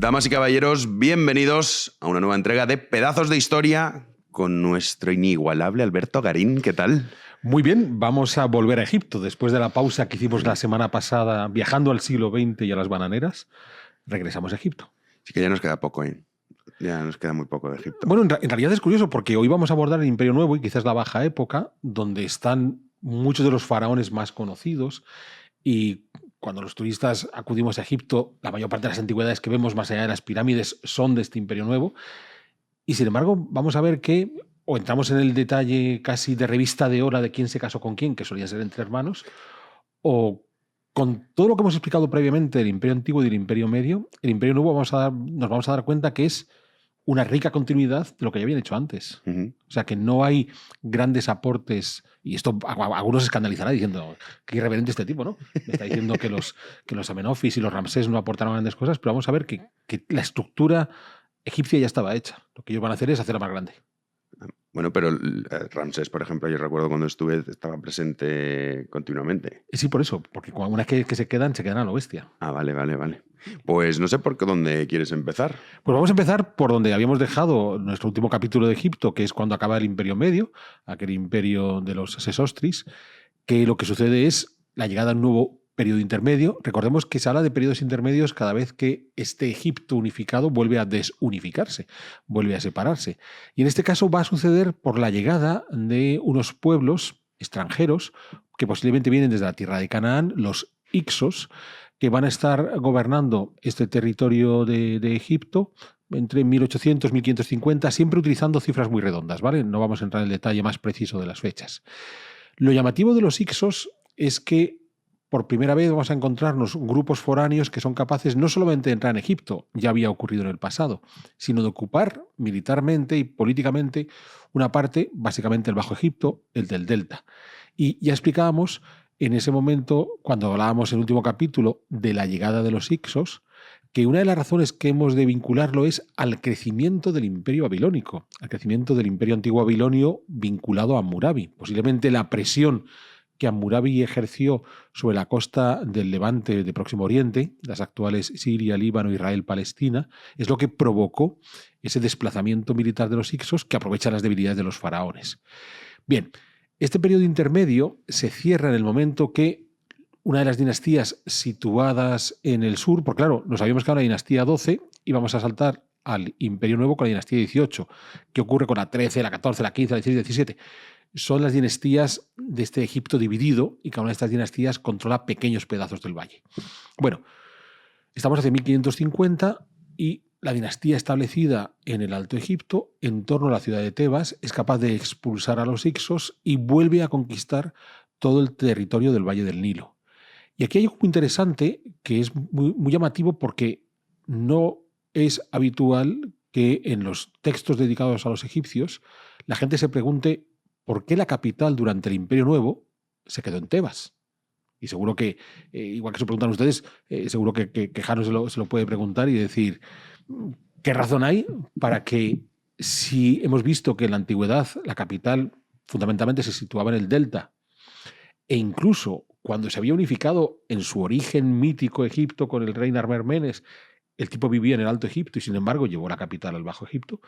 Damas y caballeros, bienvenidos a una nueva entrega de Pedazos de Historia con nuestro inigualable Alberto Garín. ¿Qué tal? Muy bien, vamos a volver a Egipto. Después de la pausa que hicimos la semana pasada viajando al siglo XX y a las bananeras, regresamos a Egipto. Sí que ya nos queda poco, ¿eh? Ya nos queda muy poco de Egipto. Bueno, en realidad es curioso porque hoy vamos a abordar el Imperio Nuevo y quizás la Baja Época, donde están muchos de los faraones más conocidos. Y cuando los turistas acudimos a Egipto, la mayor parte de las antigüedades que vemos más allá de las pirámides son de este Imperio Nuevo. Y sin embargo, vamos a ver que o entramos en el detalle casi de revista de hora de quién se casó con quién, que solían ser entre hermanos, o con todo lo que hemos explicado previamente del Imperio Antiguo y del Imperio Medio, el Imperio Nuevo nos vamos a dar cuenta que es una rica continuidad de lo que ya habían hecho antes. O sea, que no hay grandes aportes, y esto algunos se escandalizarán diciendo qué irreverente este tipo, ¿no? Me está diciendo que los Amenofis y los Ramsés no aportaron grandes cosas, pero vamos a ver que la estructura egipcia ya estaba hecha. Lo que ellos van a hacer es hacerla más grande. Bueno, pero Ramsés, por ejemplo, yo recuerdo cuando estuve, estaba presente continuamente. Sí, por eso, porque una vez que se quedan a lo bestia. Ah, vale. Pues no sé por dónde quieres empezar. Pues vamos a empezar por donde habíamos dejado nuestro último capítulo de Egipto, que es cuando acaba el Imperio Medio, aquel imperio de los Sesostris, que lo que sucede es la llegada a un nuevo periodo intermedio. Recordemos que se habla de periodos intermedios cada vez que este Egipto unificado vuelve a desunificarse, vuelve a separarse. Y en este caso va a suceder por la llegada de unos pueblos extranjeros que posiblemente vienen desde la tierra de Canaán, los Ixos, que van a estar gobernando este territorio de Egipto entre 1800 y 1550, siempre utilizando cifras muy redondas, ¿vale? No vamos a entrar en el detalle más preciso de las fechas. Lo llamativo de los Ixos es que por primera vez vamos a encontrarnos grupos foráneos que son capaces no solamente de entrar en Egipto, ya había ocurrido en el pasado, sino de ocupar militarmente y políticamente una parte, básicamente el Bajo Egipto, el del Delta. Y ya explicábamos en ese momento, cuando hablábamos en el último capítulo de la llegada de los Ixos, que una de las razones que hemos de vincularlo es al crecimiento del Imperio Babilónico, al crecimiento del Imperio Antiguo Babilonio vinculado a Hammurabi. Posiblemente la presión que Hammurabi ejerció sobre la costa del Levante de Próximo Oriente, las actuales Siria, Líbano, Israel, Palestina, es lo que provocó ese desplazamiento militar de los Ixos que aprovechan las debilidades de los faraones. Bien, este periodo intermedio se cierra en el momento que una de las dinastías situadas en el sur, porque claro, nos habíamos quedado en la dinastía 12 y vamos a saltar al Imperio Nuevo con la dinastía 18. ¿Qué ocurre con la 13, la 14, la 15, la 16 y la 17? Son las dinastías de este Egipto dividido y cada una de estas dinastías controla pequeños pedazos del valle. Bueno, estamos hacia 1550 y la dinastía establecida en el Alto Egipto, en torno a la ciudad de Tebas, es capaz de expulsar a los Ixos y vuelve a conquistar todo el territorio del Valle del Nilo. Y aquí hay algo muy interesante que es muy llamativo porque no es habitual que en los textos dedicados a los egipcios la gente se pregunte ¿por qué la capital durante el Imperio Nuevo se quedó en Tebas? Y seguro que, igual que se preguntan ustedes, seguro que Jano se lo puede preguntar y decir, ¿qué razón hay para que, si hemos visto que en la antigüedad la capital fundamentalmente se situaba en el delta, e incluso cuando se había unificado en su origen mítico Egipto con el rey Narmermenes, el tipo vivía en el Alto Egipto y sin embargo llevó la capital al Bajo Egipto?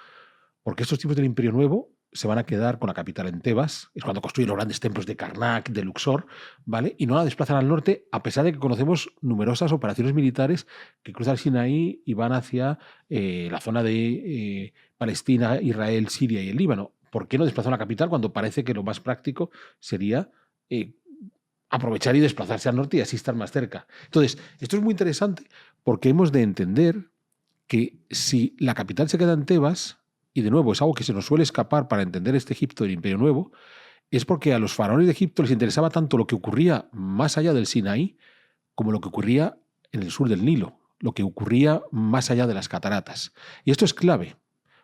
Porque estos tipos del Imperio Nuevo se van a quedar con la capital en Tebas, es cuando construyen los grandes templos de Karnak, de Luxor, ¿vale? Y no la desplazan al norte, a pesar de que conocemos numerosas operaciones militares que cruzan el Sinaí y van hacia la zona de Palestina, Israel, Siria y el Líbano. ¿Por qué no desplazan la capital cuando parece que lo más práctico sería aprovechar y desplazarse al norte y así estar más cerca? Entonces, esto es muy interesante porque hemos de entender que si la capital se queda en Tebas, y de nuevo es algo que se nos suele escapar para entender este Egipto del Imperio Nuevo, es porque a los faraones de Egipto les interesaba tanto lo que ocurría más allá del Sinaí como lo que ocurría en el sur del Nilo, lo que ocurría más allá de las cataratas. Y esto es clave,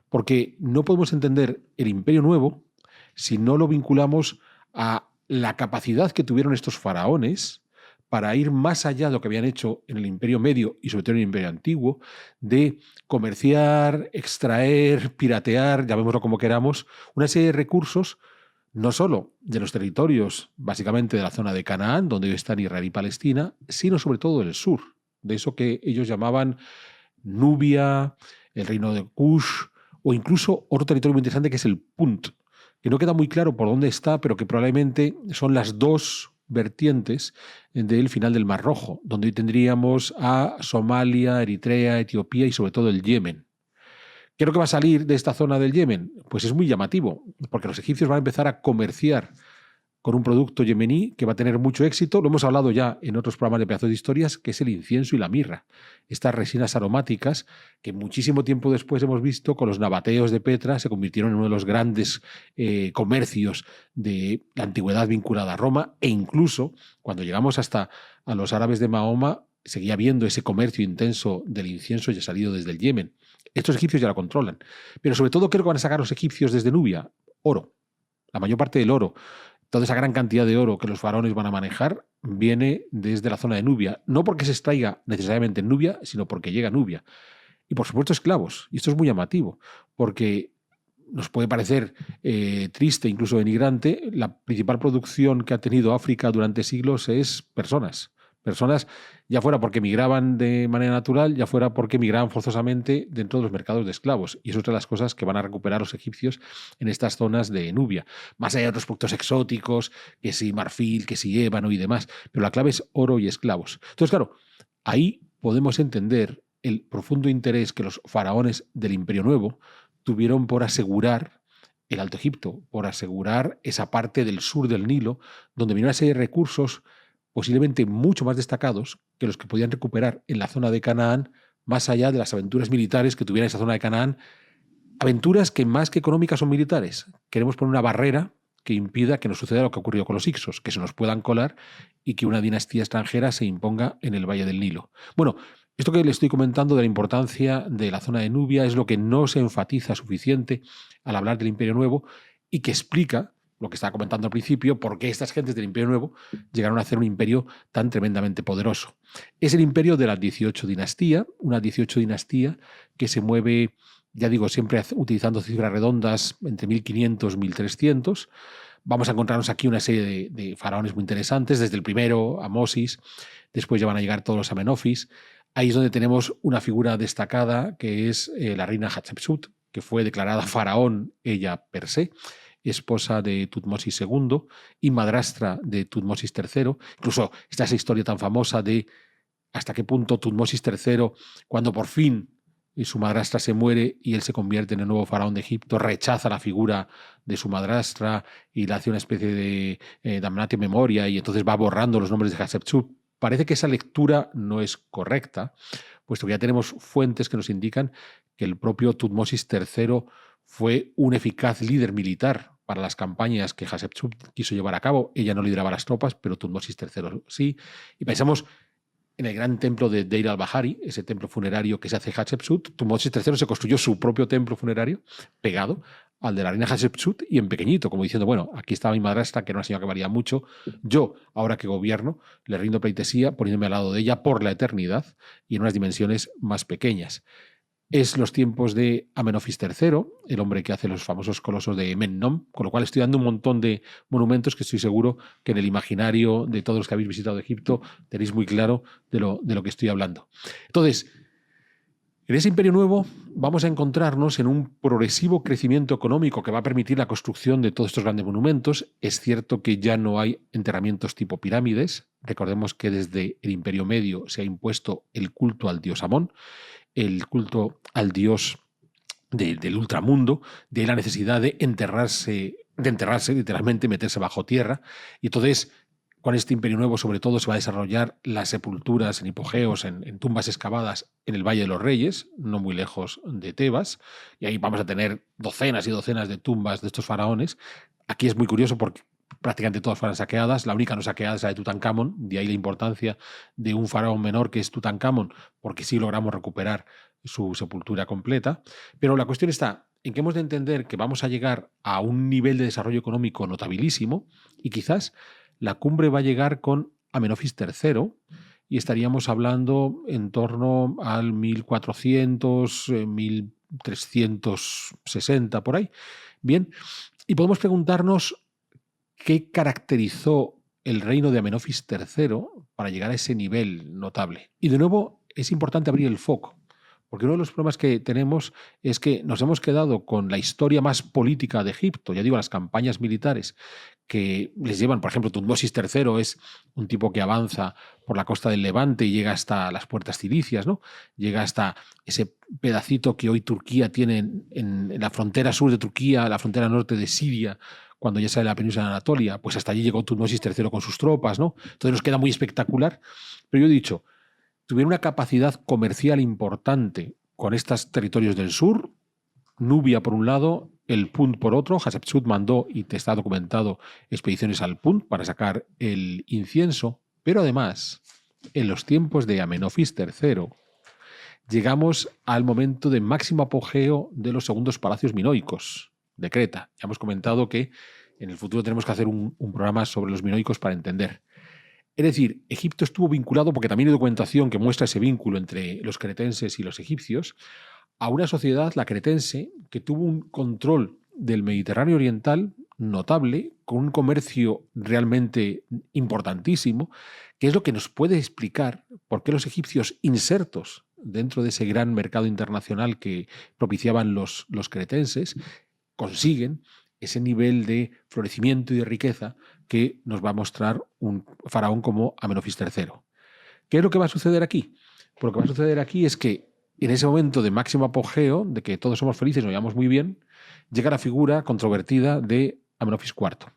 porque no podemos entender el Imperio Nuevo si no lo vinculamos a la capacidad que tuvieron estos faraones para ir más allá de lo que habían hecho en el Imperio Medio y sobre todo en el Imperio Antiguo, de comerciar, extraer, piratear, llamémoslo como queramos, una serie de recursos, no solo de los territorios, básicamente de la zona de Canaán, donde hoy están Israel y Palestina, sino sobre todo del sur, de eso que ellos llamaban Nubia, el reino de Kush o incluso otro territorio muy interesante que es el Punt, que no queda muy claro por dónde está, pero que probablemente son las dos vertientes del final del Mar Rojo, donde hoy tendríamos a Somalia, Eritrea, Etiopía y sobre todo el Yemen. ¿Qué es lo que va a salir de esta zona del Yemen? Pues es muy llamativo, porque los egipcios van a empezar a comerciar con un producto yemení que va a tener mucho éxito, lo hemos hablado ya en otros programas de Pedazos de Historias, que es el incienso y la mirra. Estas resinas aromáticas que muchísimo tiempo después hemos visto con los nabateos de Petra se convirtieron en uno de los grandes comercios de la antigüedad vinculada a Roma, e incluso cuando llegamos hasta a los árabes de Mahoma seguía habiendo ese comercio intenso del incienso ya salido desde el Yemen. Estos egipcios ya lo controlan. Pero sobre todo, ¿qué es lo que van a sacar los egipcios desde Nubia? Oro. La mayor parte del oro. Toda esa gran cantidad de oro que los faraones van a manejar viene desde la zona de Nubia. No porque se extraiga necesariamente en Nubia, sino porque llega a Nubia. Y por supuesto esclavos. Y esto es muy llamativo, porque nos puede parecer triste, incluso denigrante, la principal producción que ha tenido África durante siglos es personas. Personas, ya fuera porque migraban de manera natural, ya fuera porque migraban forzosamente dentro de los mercados de esclavos. Y eso es otra de las cosas que van a recuperar los egipcios en estas zonas de Nubia. Más allá de otros productos exóticos, que si marfil, que si ébano y demás. Pero la clave es oro y esclavos. Entonces, claro, ahí podemos entender el profundo interés que los faraones del Imperio Nuevo tuvieron por asegurar el Alto Egipto, por asegurar esa parte del sur del Nilo, donde venía una serie de recursos posiblemente mucho más destacados que los que podían recuperar en la zona de Canaán, más allá de las aventuras militares que tuviera esa zona de Canaán, aventuras que más que económicas son militares. Queremos poner una barrera que impida que nos suceda lo que ha ocurrido con los Hicsos, que se nos puedan colar y que una dinastía extranjera se imponga en el Valle del Nilo. Bueno, esto que le estoy comentando de la importancia de la zona de Nubia es lo que no se enfatiza suficiente al hablar del Imperio Nuevo y que explica lo que estaba comentando al principio, por qué estas gentes del Imperio Nuevo llegaron a hacer un imperio tan tremendamente poderoso. Es el imperio de la 18 dinastía, una 18 dinastía que se mueve, ya digo, siempre utilizando cifras redondas entre 1500 y 1300. Vamos a encontrarnos aquí una serie de faraones muy interesantes, desde el primero, Amosis, después ya van a llegar todos los Amenofis. Ahí es donde tenemos una figura destacada que es la reina Hatshepsut, que fue declarada faraón ella per se, esposa de Tutmosis II y madrastra de Tutmosis III. Incluso está esa historia tan famosa de hasta qué punto Tutmosis III, cuando por fin su madrastra se muere y él se convierte en el nuevo faraón de Egipto, rechaza la figura de su madrastra y le hace una especie de damnatio memoria y entonces va borrando los nombres de Hatshepsut. Parece que esa lectura no es correcta, puesto que ya tenemos fuentes que nos indican que el propio Tutmosis III fue un eficaz líder militar para las campañas que Hatshepsut quiso llevar a cabo. Ella no lideraba las tropas, pero Tutmosis III sí. Y pensamos en el gran templo de Deir al-Bahari, ese templo funerario que se hace Hatshepsut. Tutmosis III se construyó su propio templo funerario pegado al de la reina Hatshepsut y en pequeñito, como diciendo, bueno, aquí estaba mi madrastra, que era una señora que valía mucho. Yo, ahora que gobierno, le rindo pleitesía poniéndome al lado de ella por la eternidad y en unas dimensiones más pequeñas. Es los tiempos de Amenofis III, el hombre que hace los famosos colosos de Mennom, con lo cual estoy dando un montón de monumentos que estoy seguro que en el imaginario de todos los que habéis visitado Egipto tenéis muy claro de lo que estoy hablando. Entonces, en ese Imperio Nuevo vamos a encontrarnos en un progresivo crecimiento económico que va a permitir la construcción de todos estos grandes monumentos. Es cierto que ya no hay enterramientos tipo pirámides. Recordemos que desde el Imperio Medio se ha impuesto el culto al dios Amón, el culto al dios del ultramundo, de la necesidad de enterrarse, literalmente meterse bajo tierra. Y entonces, con este Imperio Nuevo, sobre todo, se va a desarrollar las sepulturas en hipogeos, en tumbas excavadas en el Valle de los Reyes, no muy lejos de Tebas, y ahí vamos a tener docenas y docenas de tumbas de estos faraones. Aquí es muy curioso porque prácticamente todas fueron saqueadas. La única no saqueada es la de Tutankamón, de ahí la importancia de un faraón menor que es Tutankamón, porque sí logramos recuperar su sepultura completa. Pero la cuestión está en que hemos de entender que vamos a llegar a un nivel de desarrollo económico notabilísimo y quizás la cumbre va a llegar con Amenofis III y estaríamos hablando en torno al 1400, 1360, por ahí. Bien, y podemos preguntarnos qué caracterizó el reino de Amenofis III para llegar a ese nivel notable. Y de nuevo es importante abrir el foco, Porque uno de los problemas que tenemos es que nos hemos quedado con la historia más política de Egipto, ya digo, las campañas militares que les llevan, por ejemplo, Tutmosis III es un tipo que avanza por la costa del Levante y llega hasta las puertas cilicias, ¿no? Llega hasta ese pedacito que hoy Turquía tiene en la frontera sur de Turquía, la frontera norte de Siria, cuando ya sale la península de Anatolia, pues hasta allí llegó Tutmosis III con sus tropas, ¿no? Entonces nos queda muy espectacular. Pero yo he dicho, tuvieron una capacidad comercial importante con estos territorios del sur, Nubia por un lado, el Punt por otro. Hatshepsut mandó, y te está documentado, expediciones al Punt para sacar el incienso, pero además, en los tiempos de Amenofis III, llegamos al momento de máximo apogeo de los segundos palacios minoicos de Creta. Ya hemos comentado que en el futuro tenemos que hacer un programa sobre los minoicos para entender. Es decir, Egipto estuvo vinculado, porque también hay documentación que muestra ese vínculo entre los cretenses y los egipcios, a una sociedad, la cretense, que tuvo un control del Mediterráneo oriental notable, con un comercio realmente importantísimo, que es lo que nos puede explicar por qué los egipcios, insertos dentro de ese gran mercado internacional que propiciaban los cretenses, consiguen ese nivel de florecimiento y de riqueza que nos va a mostrar un faraón como Amenofis III. ¿Qué es lo que va a suceder aquí? Pues lo que va a suceder aquí es que en ese momento de máximo apogeo, de que todos somos felices y nos llevamos muy bien, llega la figura controvertida de Amenofis IV.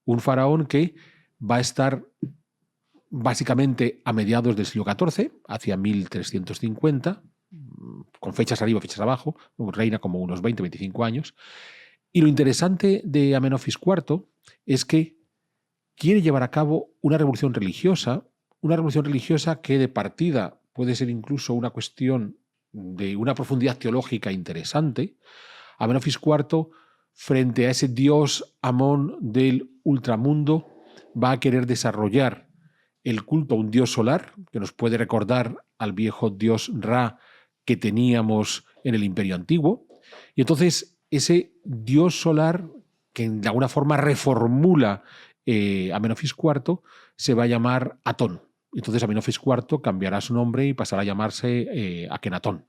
Un faraón que va a estar básicamente a mediados del siglo XIV, hacia 1350, con fechas arriba, fechas abajo, reina como unos 20-25 años. Y lo interesante de Amenofis IV es que quiere llevar a cabo una revolución religiosa que de partida puede ser incluso una cuestión de una profundidad teológica interesante. Amenofis IV, frente a ese dios Amón del ultramundo, va a querer desarrollar el culto a un dios solar, que nos puede recordar al viejo dios Ra que teníamos en el Imperio Antiguo. Y entonces ese dios solar, que de alguna forma reformula Amenofis IV, se va a llamar Atón. Entonces Amenofis IV cambiará su nombre y pasará a llamarse Akenatón.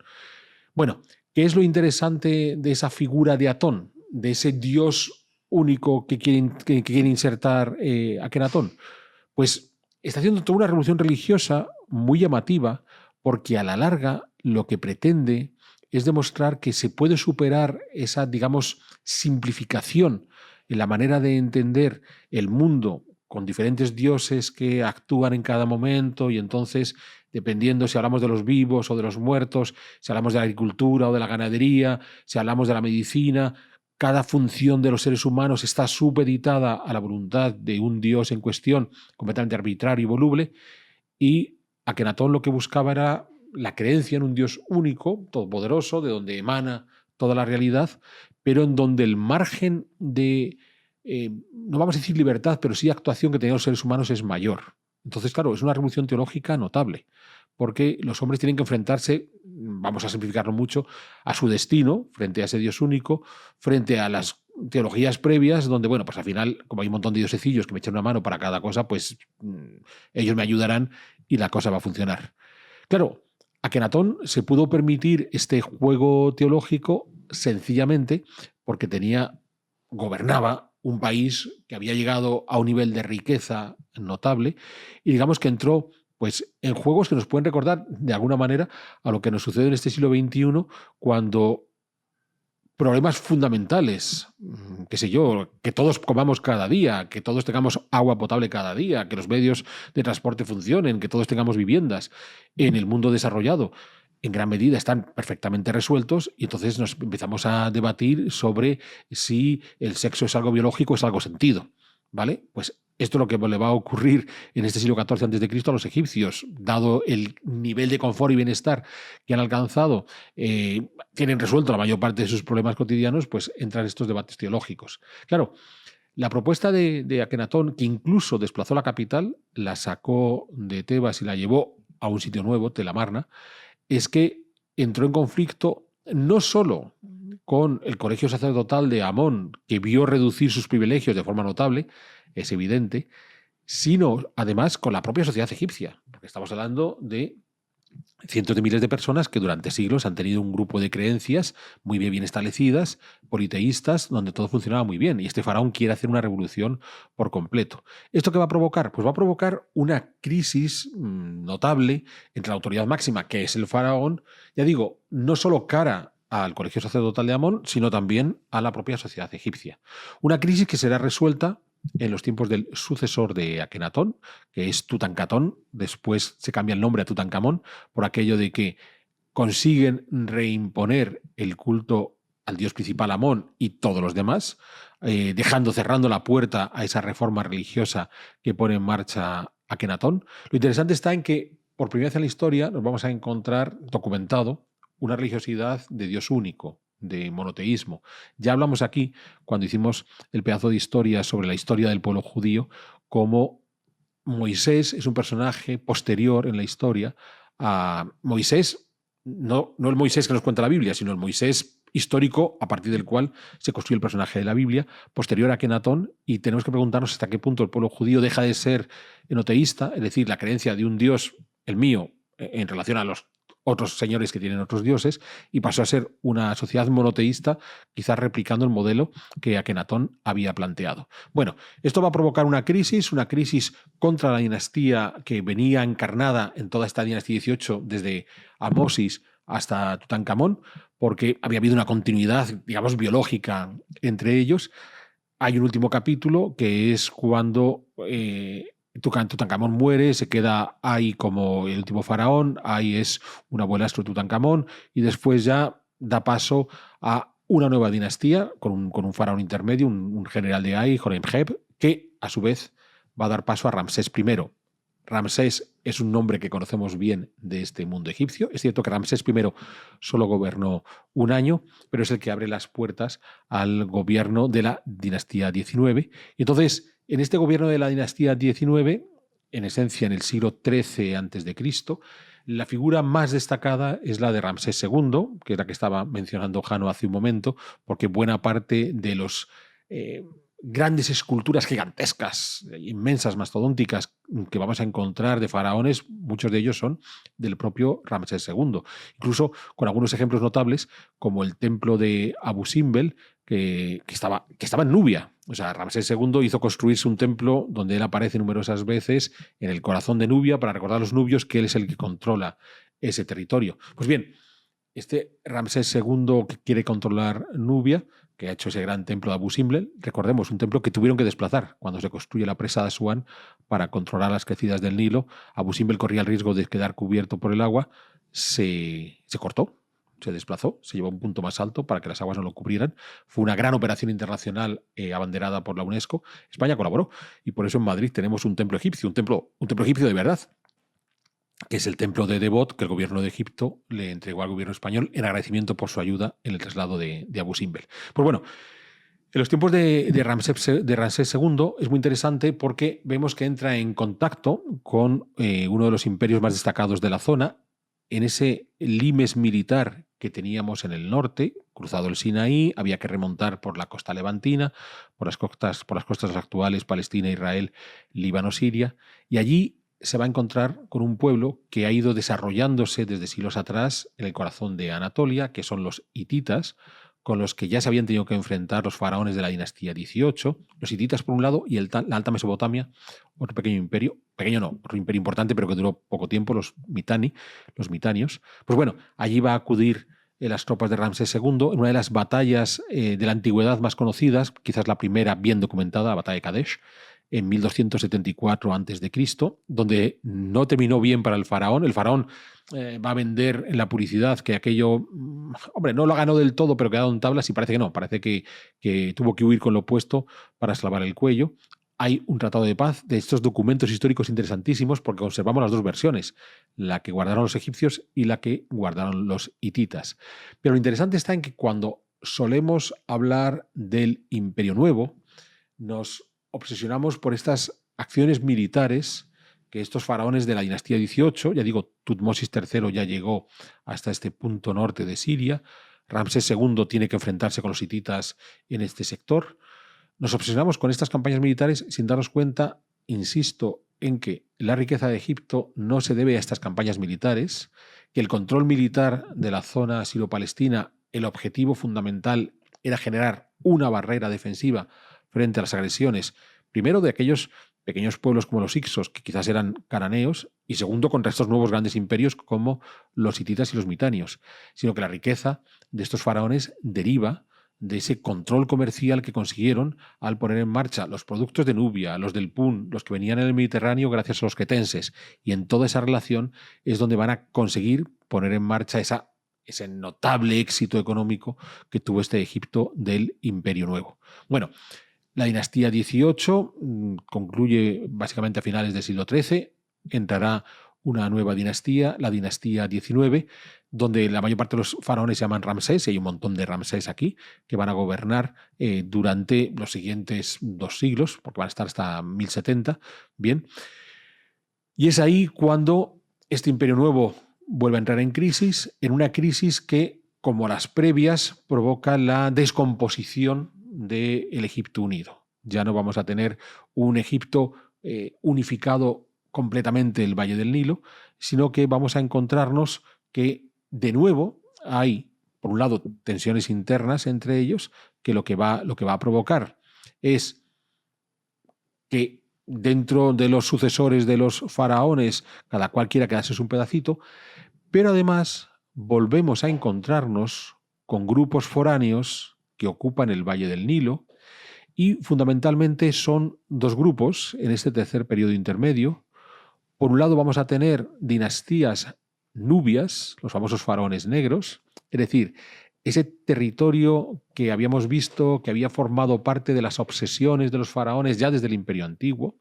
Bueno, ¿qué es lo interesante de esa figura de Atón, de ese dios único que quiere insertar Akenatón? Pues está haciendo toda una revolución religiosa muy llamativa, porque a la larga lo que pretende es demostrar que se puede superar esa, digamos, simplificación en la manera de entender el mundo con diferentes dioses que actúan en cada momento, y entonces, dependiendo si hablamos de los vivos o de los muertos, si hablamos de la agricultura o de la ganadería, si hablamos de la medicina, cada función de los seres humanos está supeditada a la voluntad de un dios en cuestión, completamente arbitrario y voluble, y Akenatón lo que buscaba era la creencia en un Dios único, todopoderoso, de donde emana toda la realidad, pero en donde el margen de, no vamos a decir libertad, pero sí actuación que tenían los seres humanos es mayor. Entonces, claro, es una revolución teológica notable, porque los hombres tienen que enfrentarse, vamos a simplificarlo mucho, a su destino, frente a ese Dios único, frente a las teologías previas, donde, bueno, pues al final, como hay un montón de diosecillos que me echan una mano para cada cosa, pues ellos me ayudarán y la cosa va a funcionar. Claro, Akenatón se pudo permitir este juego teológico sencillamente porque gobernaba un país que había llegado a un nivel de riqueza notable, y digamos que entró pues en juegos que nos pueden recordar de alguna manera a lo que nos sucede en este siglo XXI, cuando problemas fundamentales, qué sé yo, que todos comamos cada día, que todos tengamos agua potable cada día, que los medios de transporte funcionen, que todos tengamos viviendas en el mundo desarrollado, en gran medida están perfectamente resueltos, y entonces nos empezamos a debatir sobre si el sexo es algo biológico o es algo sentido, ¿vale? Pues esto es lo que le va a ocurrir en este siglo XIV a.C. a los egipcios, dado el nivel de confort y bienestar que han alcanzado, tienen resuelto la mayor parte de sus problemas cotidianos, pues entran estos debates teológicos. Claro, la propuesta de Akenatón, que incluso desplazó la capital, la sacó de Tebas y la llevó a un sitio nuevo, Telamarna, es que entró en conflicto no solo con el colegio sacerdotal de Amón, que vio reducir sus privilegios de forma notable, es evidente, sino además con la propia sociedad egipcia, porque estamos hablando de cientos de miles de personas que durante siglos han tenido un grupo de creencias muy bien establecidas, politeístas, donde todo funcionaba muy bien. Y este faraón quiere hacer una revolución por completo. ¿Esto qué va a provocar? Pues va a provocar una crisis notable entre la autoridad máxima, que es el faraón, ya digo, no solo cara al colegio sacerdotal de Amón, sino también a la propia sociedad egipcia. Una crisis que será resuelta en los tiempos del sucesor de Akenatón, que es Tutankamón. Después se cambia el nombre a Tutankamón por aquello de que consiguen reimponer el culto al dios principal Amón y todos los demás, cerrando la puerta a esa reforma religiosa que pone en marcha Akenatón. Lo interesante está en que por primera vez en la historia nos vamos a encontrar documentado una religiosidad de Dios único, de monoteísmo. Ya hablamos aquí, cuando hicimos el pedazo de historia sobre la historia del pueblo judío, como Moisés es un personaje posterior en la historia a Moisés, no el Moisés que nos cuenta la Biblia, sino el Moisés histórico a partir del cual se construye el personaje de la Biblia, posterior a Akenatón, y tenemos que preguntarnos hasta qué punto el pueblo judío deja de ser enoteísta, es decir, la creencia de un Dios, el mío, en relación a los otros señores que tienen otros dioses, y pasó a ser una sociedad monoteísta, quizás replicando el modelo que Akenatón había planteado. Bueno, esto va a provocar una crisis contra la dinastía que venía encarnada en toda esta dinastía 18, desde Amosis hasta Tutankamón, porque había habido una continuidad, digamos, biológica entre ellos. Hay un último capítulo que es cuando Tutankamón muere, se queda Ay como el último faraón. Ay es un abuelastro de Tutankamón, y después ya da paso a una nueva dinastía con un faraón intermedio, un general de Ay, Horemheb, que a su vez va a dar paso a Ramsés I. Ramsés es un nombre que conocemos bien de este mundo egipcio. Es cierto que Ramsés I solo gobernó un año, pero es el que abre las puertas al gobierno de la dinastía XIX. Y entonces, en este gobierno de la dinastía XIX, en esencia en el siglo XIII a.C., la figura más destacada es la de Ramsés II, que es la que estaba mencionando Jano hace un momento, porque buena parte de los grandes esculturas gigantescas, inmensas, mastodónticas, que vamos a encontrar de faraones, muchos de ellos son del propio Ramsés II. Incluso con algunos ejemplos notables, como el templo de Abu Simbel, que estaba en Nubia. O sea, Ramsés II hizo construirse un templo donde él aparece numerosas veces en el corazón de Nubia para recordar a los nubios que él es el que controla ese territorio. Pues bien, este Ramsés II que quiere controlar Nubia, que ha hecho ese gran templo de Abu Simbel, recordemos, un templo que tuvieron que desplazar cuando se construye la presa de Asuán para controlar las crecidas del Nilo. Abu Simbel corría el riesgo de quedar cubierto por el agua, se cortó, se desplazó, se llevó a un punto más alto para que las aguas no lo cubrieran. Fue una gran operación internacional abanderada por la UNESCO. España colaboró, y por eso en Madrid tenemos un templo egipcio, un templo egipcio de verdad, que es el templo de Debod, que el gobierno de Egipto le entregó al gobierno español en agradecimiento por su ayuda en el traslado de Abu Simbel. Pues bueno, en los tiempos de Ramsés II es muy interesante porque vemos que entra en contacto con uno de los imperios más destacados de la zona, en ese limes militar que teníamos en el norte, cruzado el Sinaí, había que remontar por la costa levantina, por las costas actuales, Palestina, Israel, Líbano, Siria, y allí se va a encontrar con un pueblo que ha ido desarrollándose desde siglos atrás en el corazón de Anatolia, que son los hititas, con los que ya se habían tenido que enfrentar los faraones de la dinastía XVIII, los hititas por un lado y la Alta Mesopotamia, otro pequeño imperio, otro imperio importante, pero que duró poco tiempo, los mitanios. Pues bueno, allí va a acudir las tropas de Ramsés II en una de las batallas de la antigüedad más conocidas, quizás la primera bien documentada, la batalla de Kadesh, en 1274 a.C., donde no terminó bien para el faraón. El faraón va a vender en la publicidad que aquello, hombre, no lo ganó del todo, pero quedado en tablas, y parece que no, parece que tuvo que huir con lo opuesto para salvar el cuello. Hay un tratado de paz de estos documentos históricos interesantísimos porque observamos las dos versiones, la que guardaron los egipcios y la que guardaron los hititas. Pero lo interesante está en que cuando solemos hablar del Imperio Nuevo, nos obsesionamos por estas acciones militares que estos faraones de la dinastía XVIII, ya digo, Tutmosis III ya llegó hasta este punto norte de Siria, Ramsés II tiene que enfrentarse con los hititas en este sector. Nos obsesionamos con estas campañas militares sin darnos cuenta, insisto, en que la riqueza de Egipto no se debe a estas campañas militares, que el control militar de la zona siro-palestina, el objetivo fundamental era generar una barrera defensiva frente a las agresiones, primero de aquellos pequeños pueblos como los Hicsos, que quizás eran cananeos, y segundo contra estos nuevos grandes imperios como los hititas y los mitanios, sino que la riqueza de estos faraones deriva de ese control comercial que consiguieron al poner en marcha los productos de Nubia, los del Pun, los que venían en el Mediterráneo gracias a los cretenses. Y en toda esa relación es donde van a conseguir poner en marcha ese notable éxito económico que tuvo este Egipto del Imperio Nuevo. Bueno, la dinastía XVIII concluye básicamente a finales del siglo XIII, entrará una nueva dinastía, la dinastía XIX, donde la mayor parte de los faraones se llaman Ramsés, y hay un montón de Ramsés aquí, que van a gobernar durante los siguientes 2 siglos, porque van a estar hasta 1070. Bien. Y es ahí cuando este imperio nuevo vuelve a entrar en una crisis que, como las previas, provoca la descomposición del Egipto unido. Ya no vamos a tener un Egipto unificado completamente el Valle del Nilo, sino que vamos a encontrarnos que de nuevo hay, por un lado, tensiones internas entre ellos, que lo que va a provocar es que dentro de los sucesores de los faraones cada cual quiera quedarse un pedacito, pero además volvemos a encontrarnos con grupos foráneos que ocupan el Valle del Nilo, y fundamentalmente son 2 grupos en este tercer periodo intermedio. Por un lado vamos a tener dinastías nubias, los famosos faraones negros, es decir, ese territorio que habíamos visto que había formado parte de las obsesiones de los faraones ya desde el Imperio Antiguo,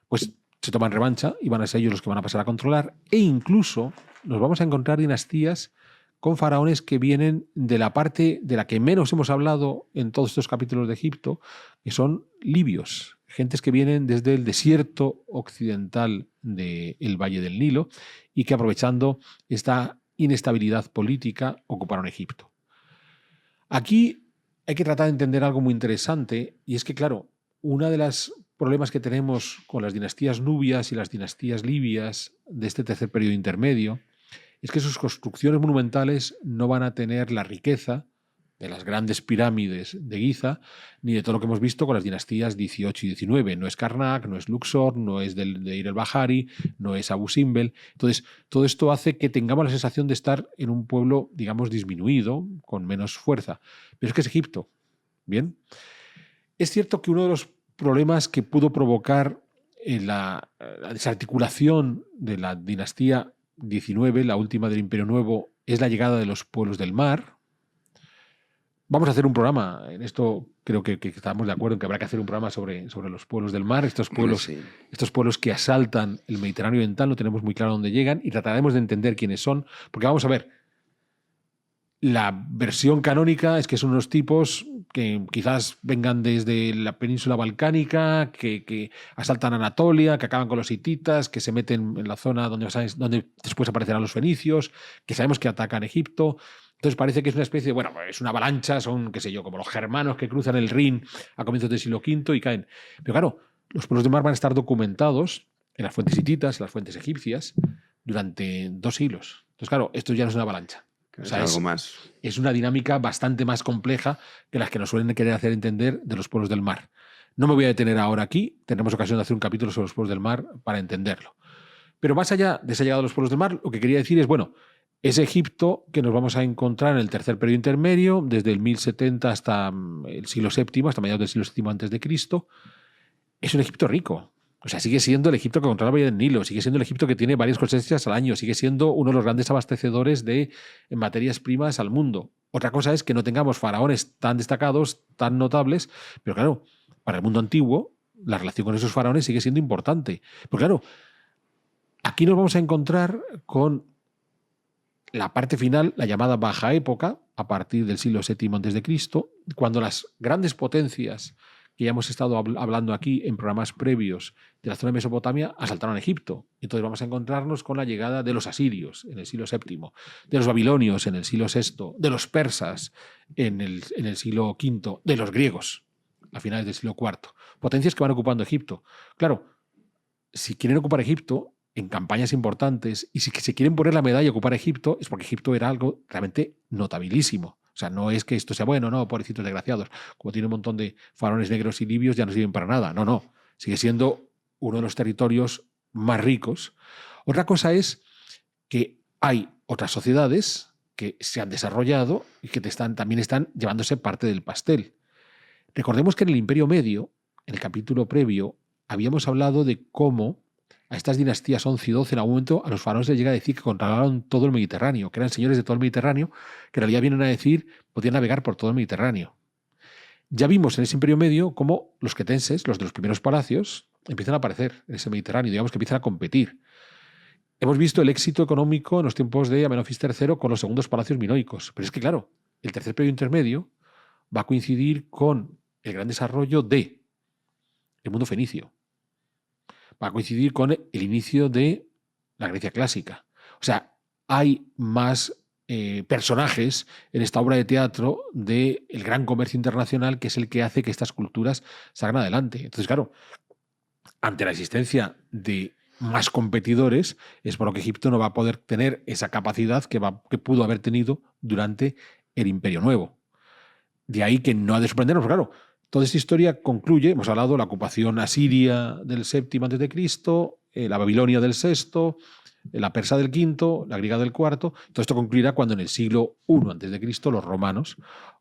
pues se toman revancha y van a ser ellos los que van a pasar a controlar, e incluso nos vamos a encontrar dinastías con faraones que vienen de la parte de la que menos hemos hablado en todos estos capítulos de Egipto, que son libios, gentes que vienen desde el desierto occidental del Valle del Nilo y que, aprovechando esta inestabilidad política, ocuparon Egipto. Aquí hay que tratar de entender algo muy interesante, y es que, claro, uno de los problemas que tenemos con las dinastías nubias y las dinastías libias de este tercer periodo intermedio es que sus construcciones monumentales no van a tener la riqueza de las grandes pirámides de Giza, ni de todo lo que hemos visto con las dinastías 18 y 19. No es Karnak, no es Luxor, no es de Ir el-Bahari, no es Abu Simbel. Entonces, todo esto hace que tengamos la sensación de estar en un pueblo, digamos, disminuido, con menos fuerza. Pero es que es Egipto. Bien. Es cierto que uno de los problemas que pudo provocar la desarticulación de la dinastía 19, la última del Imperio Nuevo, es la llegada de los pueblos del mar. Vamos a hacer un programa, en esto creo que estamos de acuerdo en que habrá que hacer un programa sobre los pueblos del mar, estos pueblos que asaltan el Mediterráneo Oriental, no tenemos muy claro dónde llegan y trataremos de entender quiénes son, porque vamos a ver, la versión canónica es que son unos tipos que quizás vengan desde la península balcánica, que asaltan Anatolia, que acaban con los hititas, que se meten en la zona donde después aparecerán los fenicios, que sabemos que atacan Egipto. Entonces parece que es una especie de, es una avalancha, son, qué sé yo, como los germanos que cruzan el Rin a comienzos del siglo V y caen. Pero claro, los pueblos de mar van a estar documentados en las fuentes hititas, en las fuentes egipcias, durante 2 siglos. Entonces, claro, esto ya no es una avalancha. O sea, algo más. Es una dinámica bastante más compleja que las que nos suelen querer hacer entender de los pueblos del mar. No me voy a detener ahora aquí, tendremos ocasión de hacer un capítulo sobre los pueblos del mar para entenderlo. Pero más allá de esa llegada de los pueblos del mar, lo que quería decir es, es Egipto que nos vamos a encontrar en el tercer periodo intermedio, desde el 1070 hasta el siglo VII, hasta mediados del siglo VII a.C. Es un Egipto rico. O sea, sigue siendo el Egipto que controla el Valle del Nilo, sigue siendo el Egipto que tiene varias cosechas al año, sigue siendo uno de los grandes abastecedores de materias primas al mundo. Otra cosa es que no tengamos faraones tan destacados, tan notables, pero claro, para el mundo antiguo, la relación con esos faraones sigue siendo importante. Porque claro, aquí nos vamos a encontrar con la parte final, la llamada Baja Época, a partir del siglo VII a.C., cuando las grandes potencias que ya hemos estado hablando aquí en programas previos de la zona de Mesopotamia, asaltaron a Egipto. Entonces vamos a encontrarnos con la llegada de los asirios en el siglo VII, de los babilonios en el siglo VI, de los persas en el siglo V, de los griegos a finales del siglo IV. Potencias que van ocupando Egipto. Claro, si quieren ocupar Egipto en campañas importantes y si se quieren poner la medalla a ocupar Egipto, es porque Egipto era algo realmente notabilísimo. O sea, no es que esto sea bueno, no, pobrecitos desgraciados. Como tiene un montón de faraones negros y libios, ya no sirven para nada. No, no. Sigue siendo uno de los territorios más ricos. Otra cosa es que hay otras sociedades que se han desarrollado y que también están llevándose parte del pastel. Recordemos que en el Imperio Medio, en el capítulo previo, habíamos hablado de cómo a estas dinastías 11 y 12 en algún momento a los faraones les llega a decir que controlaron todo el Mediterráneo, que eran señores de todo el Mediterráneo, que en realidad vienen a decir podían navegar por todo el Mediterráneo. Ya vimos en ese Imperio Medio cómo los cretenses, los de los primeros palacios, empiezan a aparecer en ese Mediterráneo, digamos que empiezan a competir. Hemos visto el éxito económico en los tiempos de Amenofis III con los segundos palacios minoicos. Pero es que, claro, el tercer periodo intermedio va a coincidir con el gran desarrollo del mundo fenicio. Va a coincidir con el inicio de la Grecia clásica. O sea, hay más personajes en esta obra de teatro del gran comercio internacional, que es el que hace que estas culturas salgan adelante. Entonces, claro, ante la existencia de más competidores, es por lo que Egipto no va a poder tener esa capacidad que pudo haber tenido durante el Imperio Nuevo. De ahí que no ha de sorprendernos, claro. Toda esta historia concluye, hemos hablado de la ocupación asiria del VII a.C., la Babilonia del VI, la persa del V, la griega del IV. Todo esto concluirá cuando en el siglo I a.C. los romanos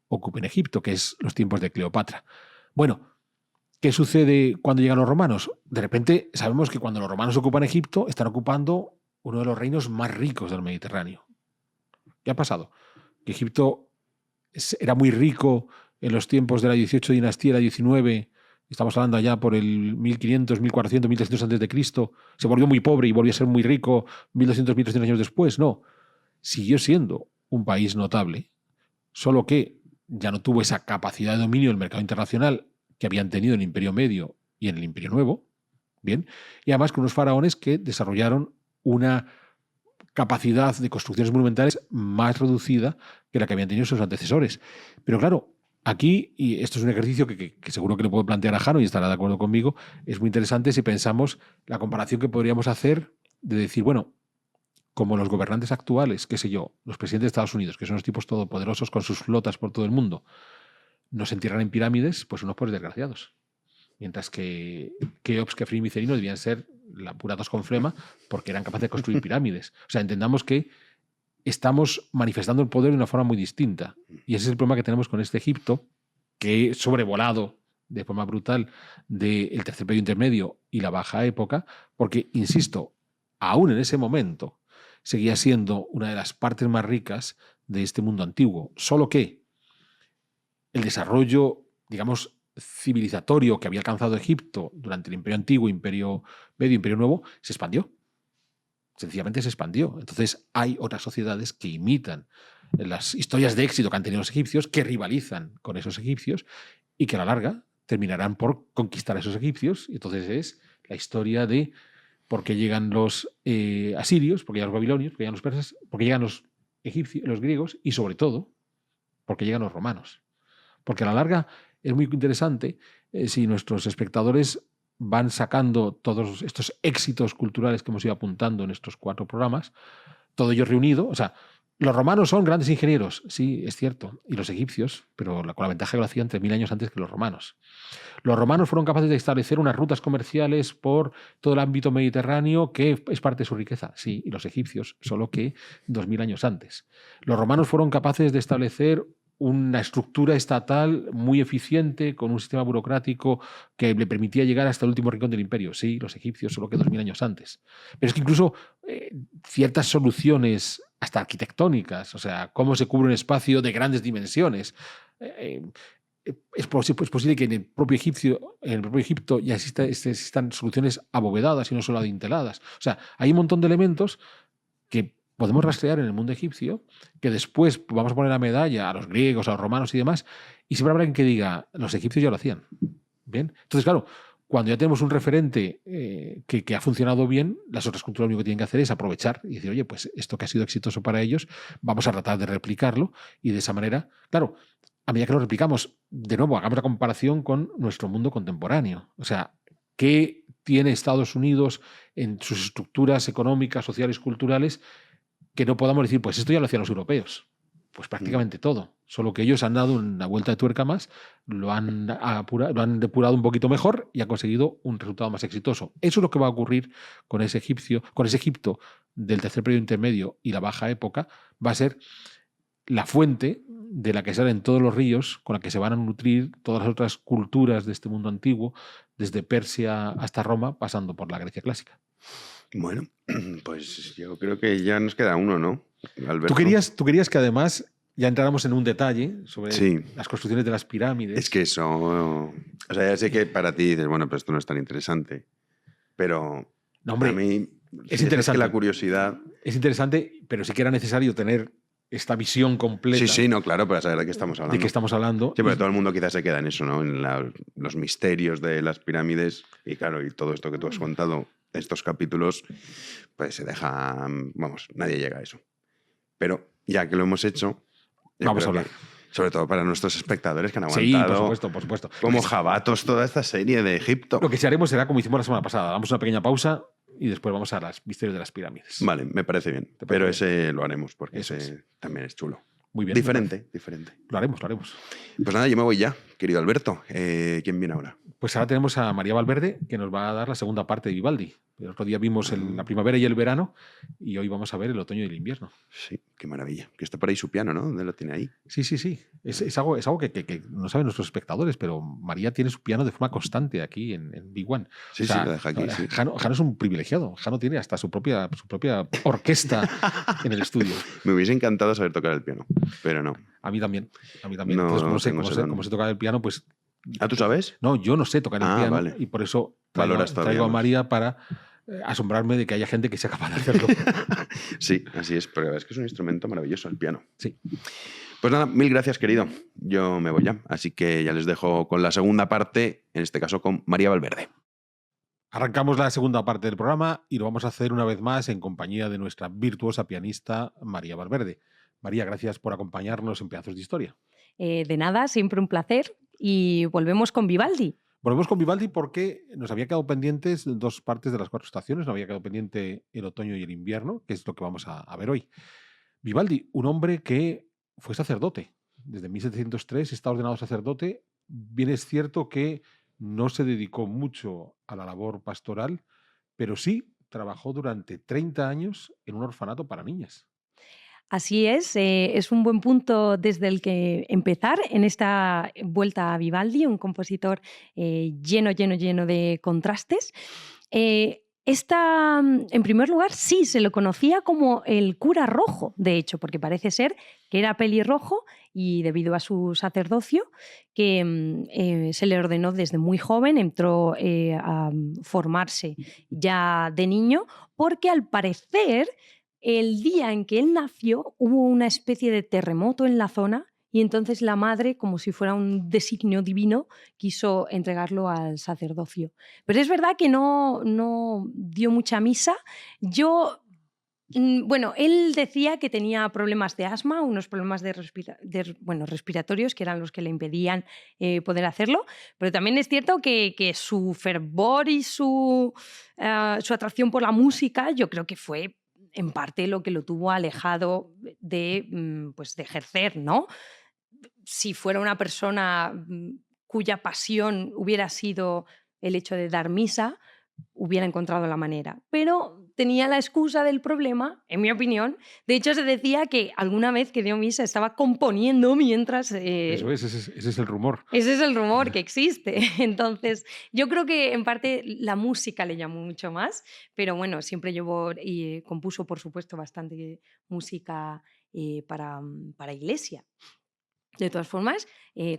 ocupen Egipto, que es los tiempos de Cleopatra. Bueno, ¿qué sucede cuando llegan los romanos? De repente sabemos que cuando los romanos ocupan Egipto, están ocupando uno de los reinos más ricos del Mediterráneo. ¿Qué ha pasado? Que Egipto era muy rico en los tiempos de la 18 dinastía, la 19, estamos hablando allá por el 1500, 1400, 1300 a.C., se volvió muy pobre y volvió a ser muy rico 1200, 1300 años después. No, siguió siendo un país notable, solo que ya no tuvo esa capacidad de dominio del mercado internacional que habían tenido en el Imperio Medio y en el Imperio Nuevo, bien, y además con unos faraones que desarrollaron una capacidad de construcciones monumentales más reducida que la que habían tenido sus antecesores. Pero claro, aquí, y esto es un ejercicio que seguro que le puedo plantear a Jano y estará de acuerdo conmigo, es muy interesante si pensamos la comparación que podríamos hacer de decir, bueno, como los gobernantes actuales, qué sé yo, los presidentes de Estados Unidos, que son los tipos todopoderosos con sus flotas por todo el mundo, nos entierran en pirámides, pues unos pobres desgraciados. Mientras que Keops, Kefren y Micerino debían ser la pura tos con flema porque eran capaces de construir pirámides. O sea, entendamos que estamos manifestando el poder de una forma muy distinta. Y ese es el problema que tenemos con este Egipto, que he sobrevolado de forma brutal del tercer periodo intermedio y la baja época, porque, insisto, aún en ese momento seguía siendo una de las partes más ricas de este mundo antiguo. Solo que el desarrollo, digamos, civilizatorio que había alcanzado Egipto durante el Imperio Antiguo, Imperio Medio, Imperio Nuevo, se expandió. Sencillamente se expandió. Entonces hay otras sociedades que imitan las historias de éxito que han tenido los egipcios, que rivalizan con esos egipcios y que a la larga terminarán por conquistar a esos egipcios. Y entonces es la historia de por qué llegan los asirios, por qué llegan los babilonios, por qué llegan los persas, por qué llegan los egipcios, los griegos y sobre todo por qué llegan los romanos. Porque a la larga es muy interesante si nuestros espectadores van sacando todos estos éxitos culturales que hemos ido apuntando en estos 4 programas, todo ello reunido. O sea, los romanos son grandes ingenieros, sí, es cierto, y los egipcios, pero con la ventaja que lo hacían 3000 años antes que los romanos. Los romanos fueron capaces de establecer unas rutas comerciales por todo el ámbito mediterráneo que es parte de su riqueza, sí, y los egipcios, solo que 2000 años antes. Los romanos fueron capaces de establecer una estructura estatal muy eficiente, con un sistema burocrático que le permitía llegar hasta el último rincón del imperio. Sí, los egipcios, solo que 2000 años antes. Pero es que incluso ciertas soluciones, hasta arquitectónicas, o sea, cómo se cubre un espacio de grandes dimensiones. Es posible que en el propio Egipto ya existan soluciones abovedadas y no solo adinteladas. O sea, hay un montón de elementos que podemos rastrear en el mundo egipcio, que después vamos a poner la medalla a los griegos, a los romanos y demás, y siempre habrá alguien que diga, los egipcios ya lo hacían. ¿Bien? Entonces, claro, cuando ya tenemos un referente que ha funcionado bien, las otras culturas lo único que tienen que hacer es aprovechar y decir, oye, pues esto que ha sido exitoso para ellos, vamos a tratar de replicarlo, y de esa manera, claro, a medida que lo replicamos, de nuevo, hagamos la comparación con nuestro mundo contemporáneo. O sea, ¿qué tiene Estados Unidos en sus estructuras económicas, sociales, culturales, que no podamos decir, pues esto ya lo hacían los europeos. Pues prácticamente todo. Solo que ellos han dado una vuelta de tuerca más, lo han depurado un poquito mejor y han conseguido un resultado más exitoso. Eso es lo que va a ocurrir con ese Egipto del tercer periodo intermedio y la baja época. Va a ser la fuente de la que salen todos los ríos, con la que se van a nutrir todas las otras culturas de este mundo antiguo, desde Persia hasta Roma, pasando por la Grecia clásica. Bueno, pues yo creo que ya nos queda uno, ¿no, Alberto? Tú querías que además ya entráramos en un detalle sobre las construcciones de las pirámides. Es que eso... O sea, ya sé que para ti dices, bueno, pero esto no es tan interesante. Pero no, hombre, a mí es interesante. Es que la curiosidad... Es interesante, pero sí que era necesario tener esta visión completa. Sí, no, claro, para saber de qué estamos hablando. De qué estamos hablando. Sí, pero todo el mundo quizás se queda en eso, ¿no? En los misterios de las pirámides. Y claro, y todo esto que tú has contado, estos capítulos, pues se deja... Vamos, nadie llega a eso. Pero ya que lo hemos hecho... Vamos a hablar. Sobre todo para nuestros espectadores que han aguantado. Sí, por supuesto. Como jabatos toda esta serie de Egipto. Lo que sí haremos será como hicimos la semana pasada. Damos una pequeña pausa y después vamos a los misterios de las pirámides. Vale, me parece bien. Pero ese lo haremos porque ese también es chulo. Muy bien. Diferente. Lo haremos. Pues nada, yo me voy ya, querido Alberto. ¿Quién viene ahora? Pues ahora tenemos a María Valverde, que nos va a dar la segunda parte de Vivaldi. El otro día vimos la primavera y el verano, y hoy vamos a ver el otoño y el invierno. Sí, qué maravilla. Que está por ahí su piano, ¿no? ¿Dónde lo tiene ahí? Sí. Es algo que no saben nuestros espectadores, pero María tiene su piano de forma constante aquí en Big One. Sí, lo deja aquí. Sí. Jano es un privilegiado. Jano tiene hasta su propia orquesta en el estudio. Me hubiese encantado saber tocar el piano, pero no. A mí también. No, entonces, como sé tocar el piano, pues... ¿Ah, tú sabes? No, yo no sé tocar el piano, vale. y por eso traigo a María para asombrarme de que haya gente que sea capaz de hacerlo. Sí, así es, pero es que es un instrumento maravilloso, el piano. Sí. Pues nada, mil gracias, querido. Yo me voy ya, así que ya les dejo con la segunda parte, en este caso con María Valverde. Arrancamos la segunda parte del programa y lo vamos a hacer una vez más en compañía de nuestra virtuosa pianista María Valverde. María, gracias por acompañarnos en Pedazos de Historia. De nada, siempre un placer. Y volvemos con Vivaldi. Volvemos con Vivaldi porque nos había quedado pendientes dos partes de las 4 estaciones. Nos había quedado pendiente el otoño y el invierno, que es lo que vamos a ver hoy. Vivaldi, un hombre que fue sacerdote. Desde 1703 está ordenado sacerdote. Bien es cierto que no se dedicó mucho a la labor pastoral, pero sí trabajó durante 30 años en un orfanato para niñas. Así es un buen punto desde el que empezar en esta vuelta a Vivaldi, un compositor lleno de contrastes. En primer lugar, sí, se lo conocía como el cura rojo, de hecho, porque parece ser que era pelirrojo y debido a su sacerdocio, que se le ordenó desde muy joven, entró a formarse ya de niño, porque al parecer el día en que él nació hubo una especie de terremoto en la zona y entonces la madre, como si fuera un designio divino, quiso entregarlo al sacerdocio. Pero es verdad que no dio mucha misa. Él decía que tenía problemas de asma, unos problemas respiratorios, que eran los que le impedían poder hacerlo, pero también es cierto que su fervor y su atracción por la música, yo creo que fue en parte lo que lo tuvo alejado de ejercer, ¿no? Si fuera una persona cuya pasión hubiera sido el hecho de dar misa, hubiera encontrado la manera. Pero tenía la excusa del problema, en mi opinión. De hecho, se decía que alguna vez que dio misa estaba componiendo mientras... Eso ese es el rumor. Ese es el rumor que existe. Entonces, yo creo que en parte la música le llamó mucho más, pero bueno, siempre compuso, por supuesto, bastante música para iglesia. De todas formas,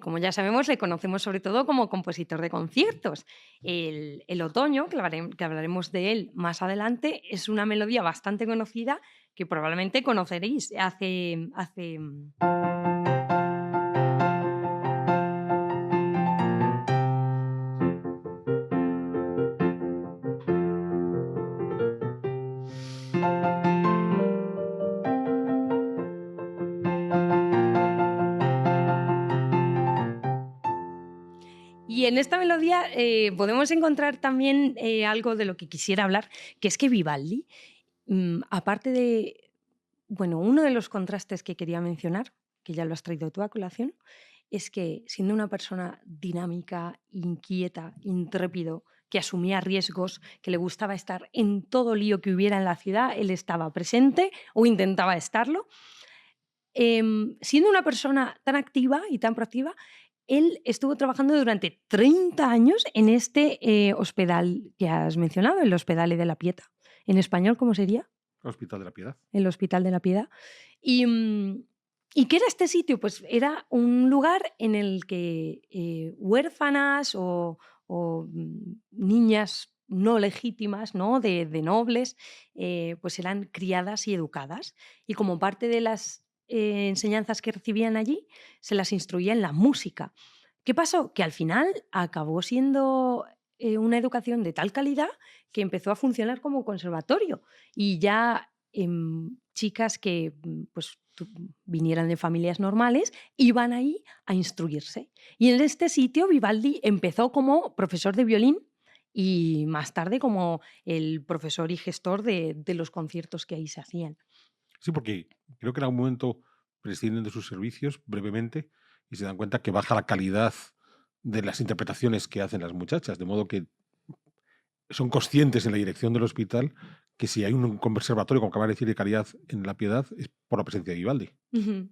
como ya sabemos, le conocemos sobre todo como compositor de conciertos. El otoño, que hablaremos de él más adelante, es una melodía bastante conocida que probablemente conoceréis. Y en esta melodía podemos encontrar también algo de lo que quisiera hablar, que es que Vivaldi, aparte de, bueno, uno de los contrastes que quería mencionar, que ya lo has traído tú a colación, es que siendo una persona dinámica, inquieta, intrépido, que asumía riesgos, que le gustaba estar en todo lío que hubiera en la ciudad, él estaba presente o intentaba estarlo. Siendo una persona tan activa y tan proactiva, él estuvo trabajando durante 30 años en este hospital que has mencionado, el Hospedale de la Pietà. En español, ¿cómo sería? Hospital de la Piedad. El Hospital de la Piedad. ¿Y qué era este sitio? Pues era un lugar en el que huérfanas o niñas no legítimas, ¿no? De nobles, pues eran criadas y educadas. Y como parte de las enseñanzas que recibían allí, se las instruía en la música. ¿Qué pasó? Que al final acabó siendo una educación de tal calidad que empezó a funcionar como conservatorio. Y ya chicas que pues, vinieran de familias normales iban ahí a instruirse. Y en este sitio Vivaldi empezó como profesor de violín y más tarde como el profesor y gestor de los conciertos que ahí se hacían. Sí, porque creo que en algún momento prescinden de sus servicios brevemente y se dan cuenta que baja la calidad de las interpretaciones que hacen las muchachas, de modo que son conscientes en la dirección del hospital que si hay un conservatorio, como acaba de decir, de calidad en La Piedad, es por la presencia de Vivaldi. Ujú.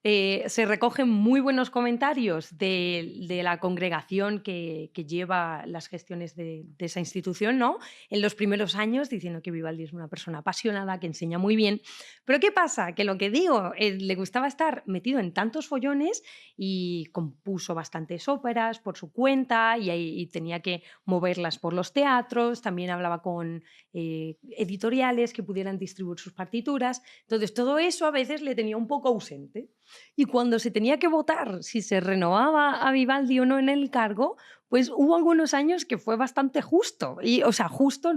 Se recogen muy buenos comentarios de la congregación que lleva las gestiones de esa institución, ¿no? En los primeros años, diciendo que Vivaldi es una persona apasionada, que enseña muy bien. Pero ¿qué pasa? Que lo que digo, le gustaba estar metido en tantos follones y compuso bastantes óperas por su cuenta y tenía que moverlas por los teatros, también hablaba con editoriales que pudieran distribuir sus partituras. Entonces, todo eso a veces le tenía un poco ausente. Y cuando se tenía que votar si se renovaba a Vivaldi o no en el cargo, pues hubo algunos años que fue bastante justo. O sea, justo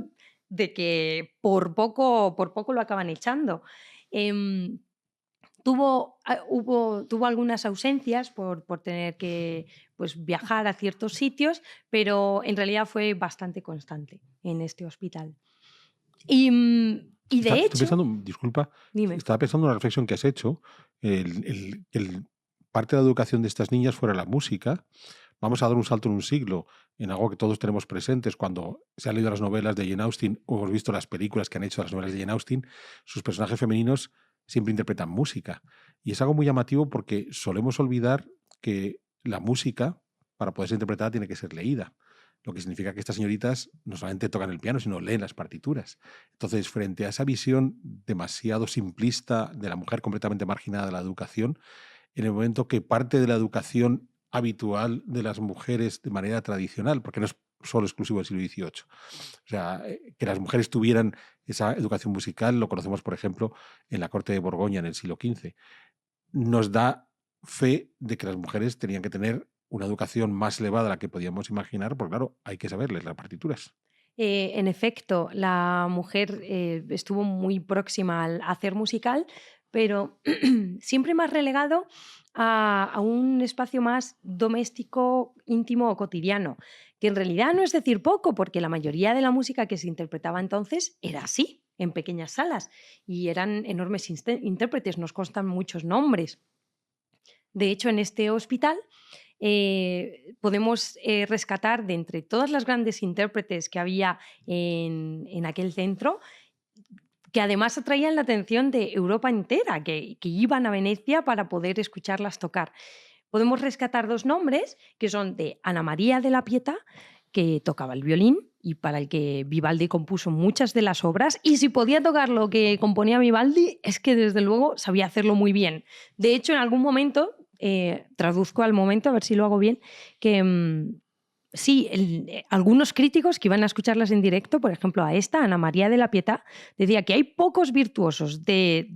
de que por poco lo acaban echando. Tuvo algunas ausencias por tener que pues, viajar a ciertos sitios, pero en realidad fue bastante constante en este hospital. Y de Estoy hecho, pensando, disculpa, dime. estaba pensando en una reflexión que has hecho, parte de la educación de estas niñas fuera la música. Vamos a dar un salto en un siglo, en algo que todos tenemos presentes cuando se han leído las novelas de Jane Austen o hemos visto las películas que han hecho las novelas de Jane Austen, sus personajes femeninos siempre interpretan música. Y es algo muy llamativo porque solemos olvidar que la música, para poder ser interpretada, tiene que ser leída. Lo que significa que estas señoritas no solamente tocan el piano, sino leen las partituras. Entonces, frente a esa visión demasiado simplista de la mujer completamente marginada de la educación, en el momento que parte de la educación habitual de las mujeres de manera tradicional, porque no es solo exclusivo del siglo XVIII. O sea, que las mujeres tuvieran esa educación musical, lo conocemos, por ejemplo, en la corte de Borgoña en el siglo XV. Nos da fe de que las mujeres tenían que tener una educación más elevada a la que podíamos imaginar, porque claro, hay que saberles las partituras. En efecto, la mujer estuvo muy próxima al hacer musical, pero siempre más relegado a un espacio más doméstico, íntimo o cotidiano, que en realidad no es decir poco, porque la mayoría de la música que se interpretaba entonces era así, en pequeñas salas, y eran enormes intérpretes, nos constan muchos nombres. De hecho, en este hospital podemos rescatar de entre todas las grandes intérpretes que había en aquel centro, que además atraían la atención de Europa entera, que iban a Venecia para poder escucharlas tocar. Podemos rescatar dos nombres, que son de Ana María de la Pietà, que tocaba el violín y para el que Vivaldi compuso muchas de las obras, y si podía tocar lo que componía Vivaldi, es que desde luego sabía hacerlo muy bien. De hecho, en algún momento, traduzco al momento, a ver si lo hago bien, que sí, algunos críticos que iban a escucharlas en directo, por ejemplo a esta, Ana María de la Pietà, decía que hay pocos virtuosos del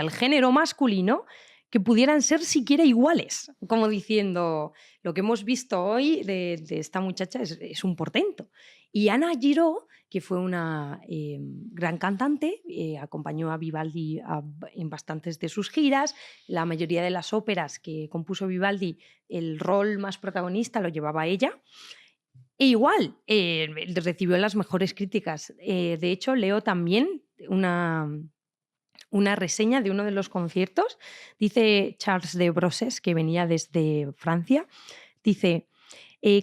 género masculino que pudieran ser siquiera iguales, como diciendo, lo que hemos visto hoy de esta muchacha es un portento. Y Anna Giraud, que fue una gran cantante, acompañó a Vivaldi en bastantes de sus giras. La mayoría de las óperas que compuso Vivaldi, el rol más protagonista lo llevaba ella. E igual, recibió las mejores críticas. De hecho, leo también una reseña de uno de los conciertos. Dice Charles de Brosses, que venía desde Francia, dice...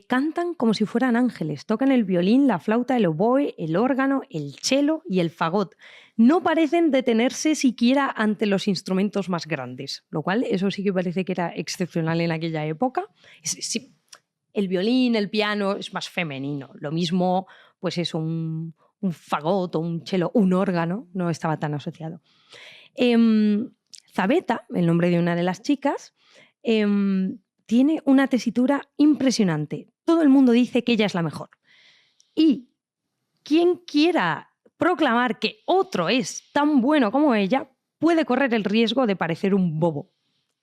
cantan como si fueran ángeles, tocan el violín, la flauta, el oboe, el órgano, el cello y el fagot. No parecen detenerse siquiera ante los instrumentos más grandes, lo cual eso sí que parece que era excepcional en aquella época. Sí, el violín, el piano es más femenino, lo mismo pues es un fagot o un cello, un órgano, no estaba tan asociado. Zabeta, el nombre de una de las chicas, tiene una tesitura impresionante. Todo el mundo dice que ella es la mejor. Y quien quiera proclamar que otro es tan bueno como ella puede correr el riesgo de parecer un bobo.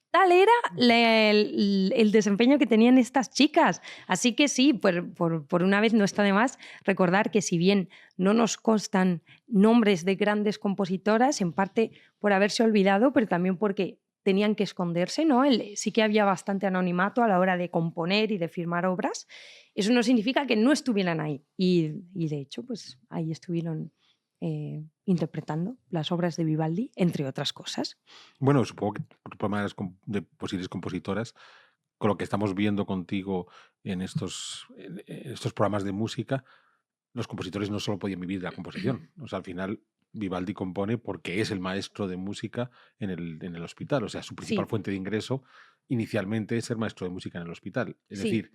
Tal era el desempeño que tenían estas chicas. Así que sí, por una vez no está de más recordar que si bien no nos constan nombres de grandes compositoras, en parte por haberse olvidado, pero también porque tenían que esconderse, ¿no? Sí que había bastante anonimato a la hora de componer y de firmar obras. Eso no significa que no estuvieran ahí. Y de hecho, pues ahí estuvieron interpretando las obras de Vivaldi, entre otras cosas. Bueno, supongo que por problemas de posibles compositoras, con lo que estamos viendo contigo en estos programas de música, los compositores no solo podían vivir de la composición. O sea, al final Vivaldi compone porque es el maestro de música en el hospital. O sea, su principal fuente de ingreso inicialmente es ser maestro de música en el hospital. Es decir,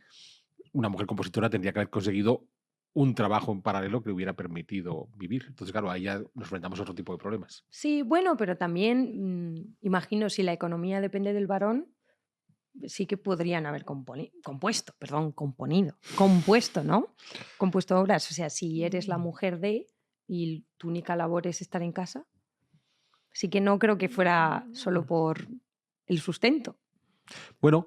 una mujer compositora tendría que haber conseguido un trabajo en paralelo que le hubiera permitido vivir. Entonces, claro, ahí ya nos enfrentamos a otro tipo de problemas. Sí, bueno, pero también imagino si la economía depende del varón, sí que podrían haber compuesto, ¿no? Compuesto obras. O sea, si eres la mujer de y tu única labor es estar en casa, sí que no creo que fuera solo por el sustento. Bueno,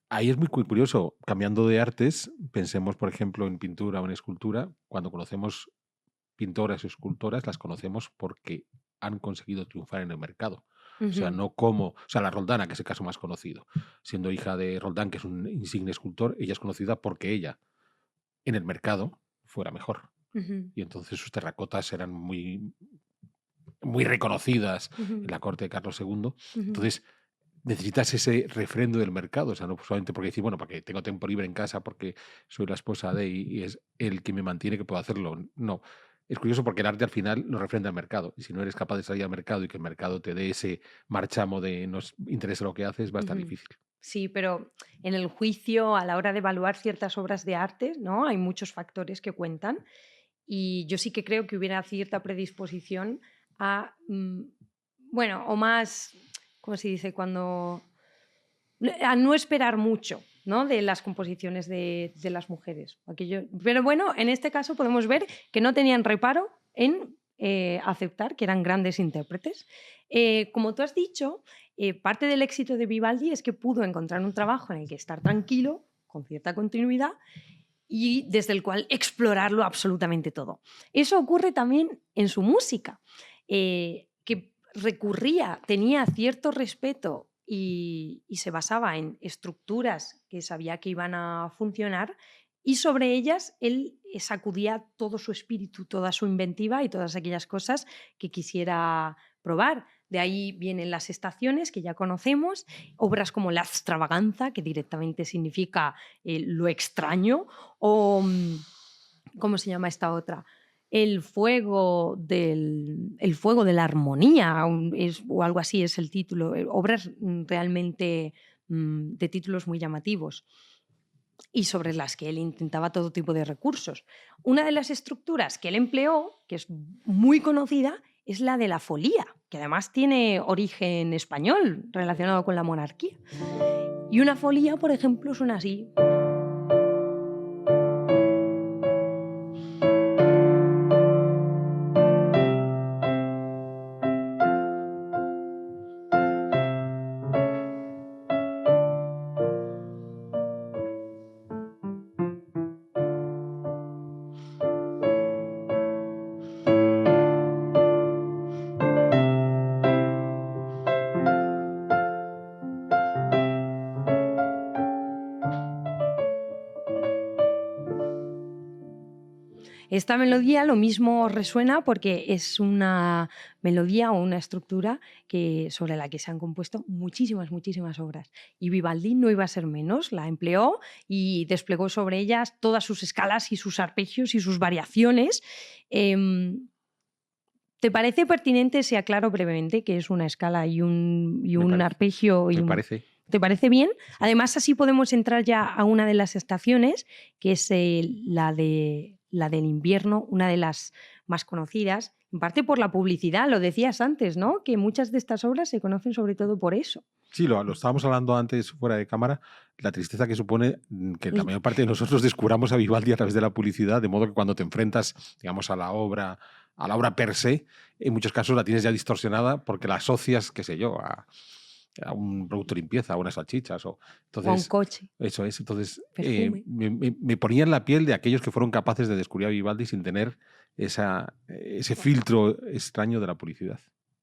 ahí es muy curioso. Cambiando de artes, pensemos, por ejemplo, en pintura o en escultura. Cuando conocemos pintoras o escultoras, las conocemos porque han conseguido triunfar en el mercado. O sea, no como... O sea, la Roldana, que es el caso más conocido. Siendo hija de Roldán, que es un insigne escultor, ella es conocida porque ella, en el mercado, fuera mejor. Y entonces sus terracotas eran muy, muy reconocidas en la corte de Carlos II. Entonces, necesitas ese refrendo del mercado. O sea, no solamente porque decir, bueno, porque tengo tiempo libre en casa, porque soy la esposa de y es el que me mantiene que puedo hacerlo. No. Es curioso porque el arte al final lo refrenda el mercado. Y si no eres capaz de salir al mercado y que el mercado te dé ese marchamo de nos interesa lo que haces, va a estar difícil. Sí, pero en el juicio, a la hora de evaluar ciertas obras de arte, ¿no? Hay muchos factores que cuentan. Y yo sí que creo que hubiera cierta predisposición a, bueno, o más, ¿cómo se dice? A no esperar mucho, ¿no? De las composiciones de las mujeres. Pero bueno, en este caso podemos ver que no tenían reparo en aceptar que eran grandes intérpretes. Como tú has dicho, parte del éxito de Vivaldi es que pudo encontrar un trabajo en el que estar tranquilo, con cierta continuidad, y desde el cual explorarlo absolutamente todo. Eso ocurre también en su música, que tenía cierto respeto y se basaba en estructuras que sabía que iban a funcionar, y sobre ellas él sacudía todo su espíritu, toda su inventiva y todas aquellas cosas que quisiera probar. De ahí vienen las estaciones que ya conocemos, obras como La extravaganza, que directamente significa lo extraño, o ¿cómo se llama esta otra? El fuego de la armonía, o algo así es el título. Obras realmente de títulos muy llamativos y sobre las que él intentaba todo tipo de recursos. Una de las estructuras que él empleó, que es muy conocida, es la de la folía, que además tiene origen español relacionado con la monarquía. Y una folía, por ejemplo, suena así. Esta melodía lo mismo resuena porque es una melodía o una estructura sobre la que se han compuesto muchísimas, muchísimas obras. Y Vivaldi no iba a ser menos, la empleó y desplegó sobre ellas todas sus escalas y sus arpegios y sus variaciones. ¿Te parece pertinente si aclaro brevemente que es una escala y un arpegio? Me parece. ¿Te parece bien? Además, así podemos entrar ya a una de las estaciones, que es la del invierno, una de las más conocidas, en parte por la publicidad, lo decías antes, ¿no? Que muchas de estas obras se conocen sobre todo por eso. Sí, lo estábamos hablando antes fuera de cámara, la tristeza que supone que la mayor parte de nosotros descubramos a Vivaldi a través de la publicidad, de modo que cuando te enfrentas, digamos, a la obra per se, en muchos casos la tienes ya distorsionada porque la asocias, qué sé yo, a un producto de limpieza, a unas salchichas. Entonces, o a un coche. Eso es. Entonces, Perfume. me ponía en la piel de aquellos que fueron capaces de descubrir a Vivaldi sin tener ese filtro extraño de la publicidad.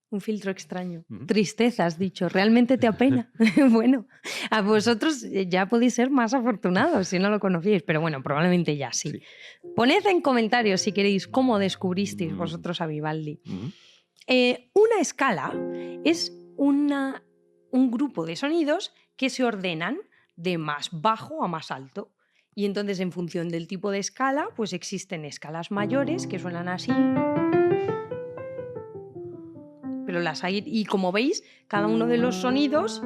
Un filtro extraño. Tristeza, has dicho. ¿Realmente te apena? Bueno, a vosotros ya podéis ser más afortunados si no lo conocíais, pero bueno, probablemente ya sí. Poned en comentarios si queréis cómo descubristeis vosotros a Vivaldi. Una escala es un grupo de sonidos que se ordenan de más bajo a más alto. Y entonces, en función del tipo de escala, pues existen escalas mayores que suenan así. Pero las hay, y como veis, cada uno de los sonidos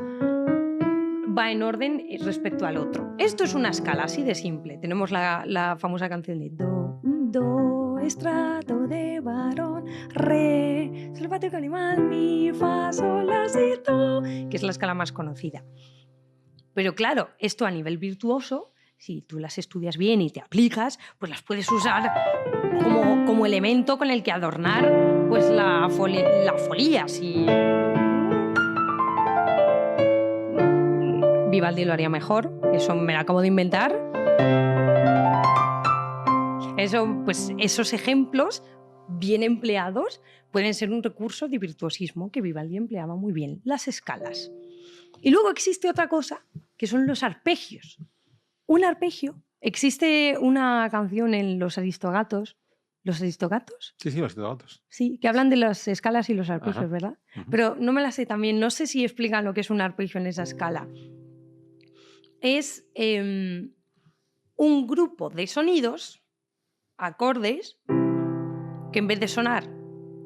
va en orden respecto al otro. Esto es una escala así de simple. Tenemos la famosa canción de do, estrato de varón, re, salvático animal, mi, fa, sol, la, si, do, que es la escala más conocida. Pero claro, esto a nivel virtuoso, si tú las estudias bien y te aplicas, pues las puedes usar como elemento con el que adornar pues la folía. Si Vivaldi lo haría mejor, eso me lo acabo de inventar. Pues esos ejemplos bien empleados pueden ser un recurso de virtuosismo que Vivaldi empleaba muy bien, las escalas. Y luego existe otra cosa, que son los arpegios. Un arpegio, existe una canción en Los Aristogatos. ¿Los Aristogatos? Sí, los Aristogatos. Sí, que hablan de las escalas y los arpegios, Ajá. ¿verdad? Pero no me la sé también, no sé si explican lo que es un arpegio en esa escala. Es un grupo de sonidos, acordes, que en vez de sonar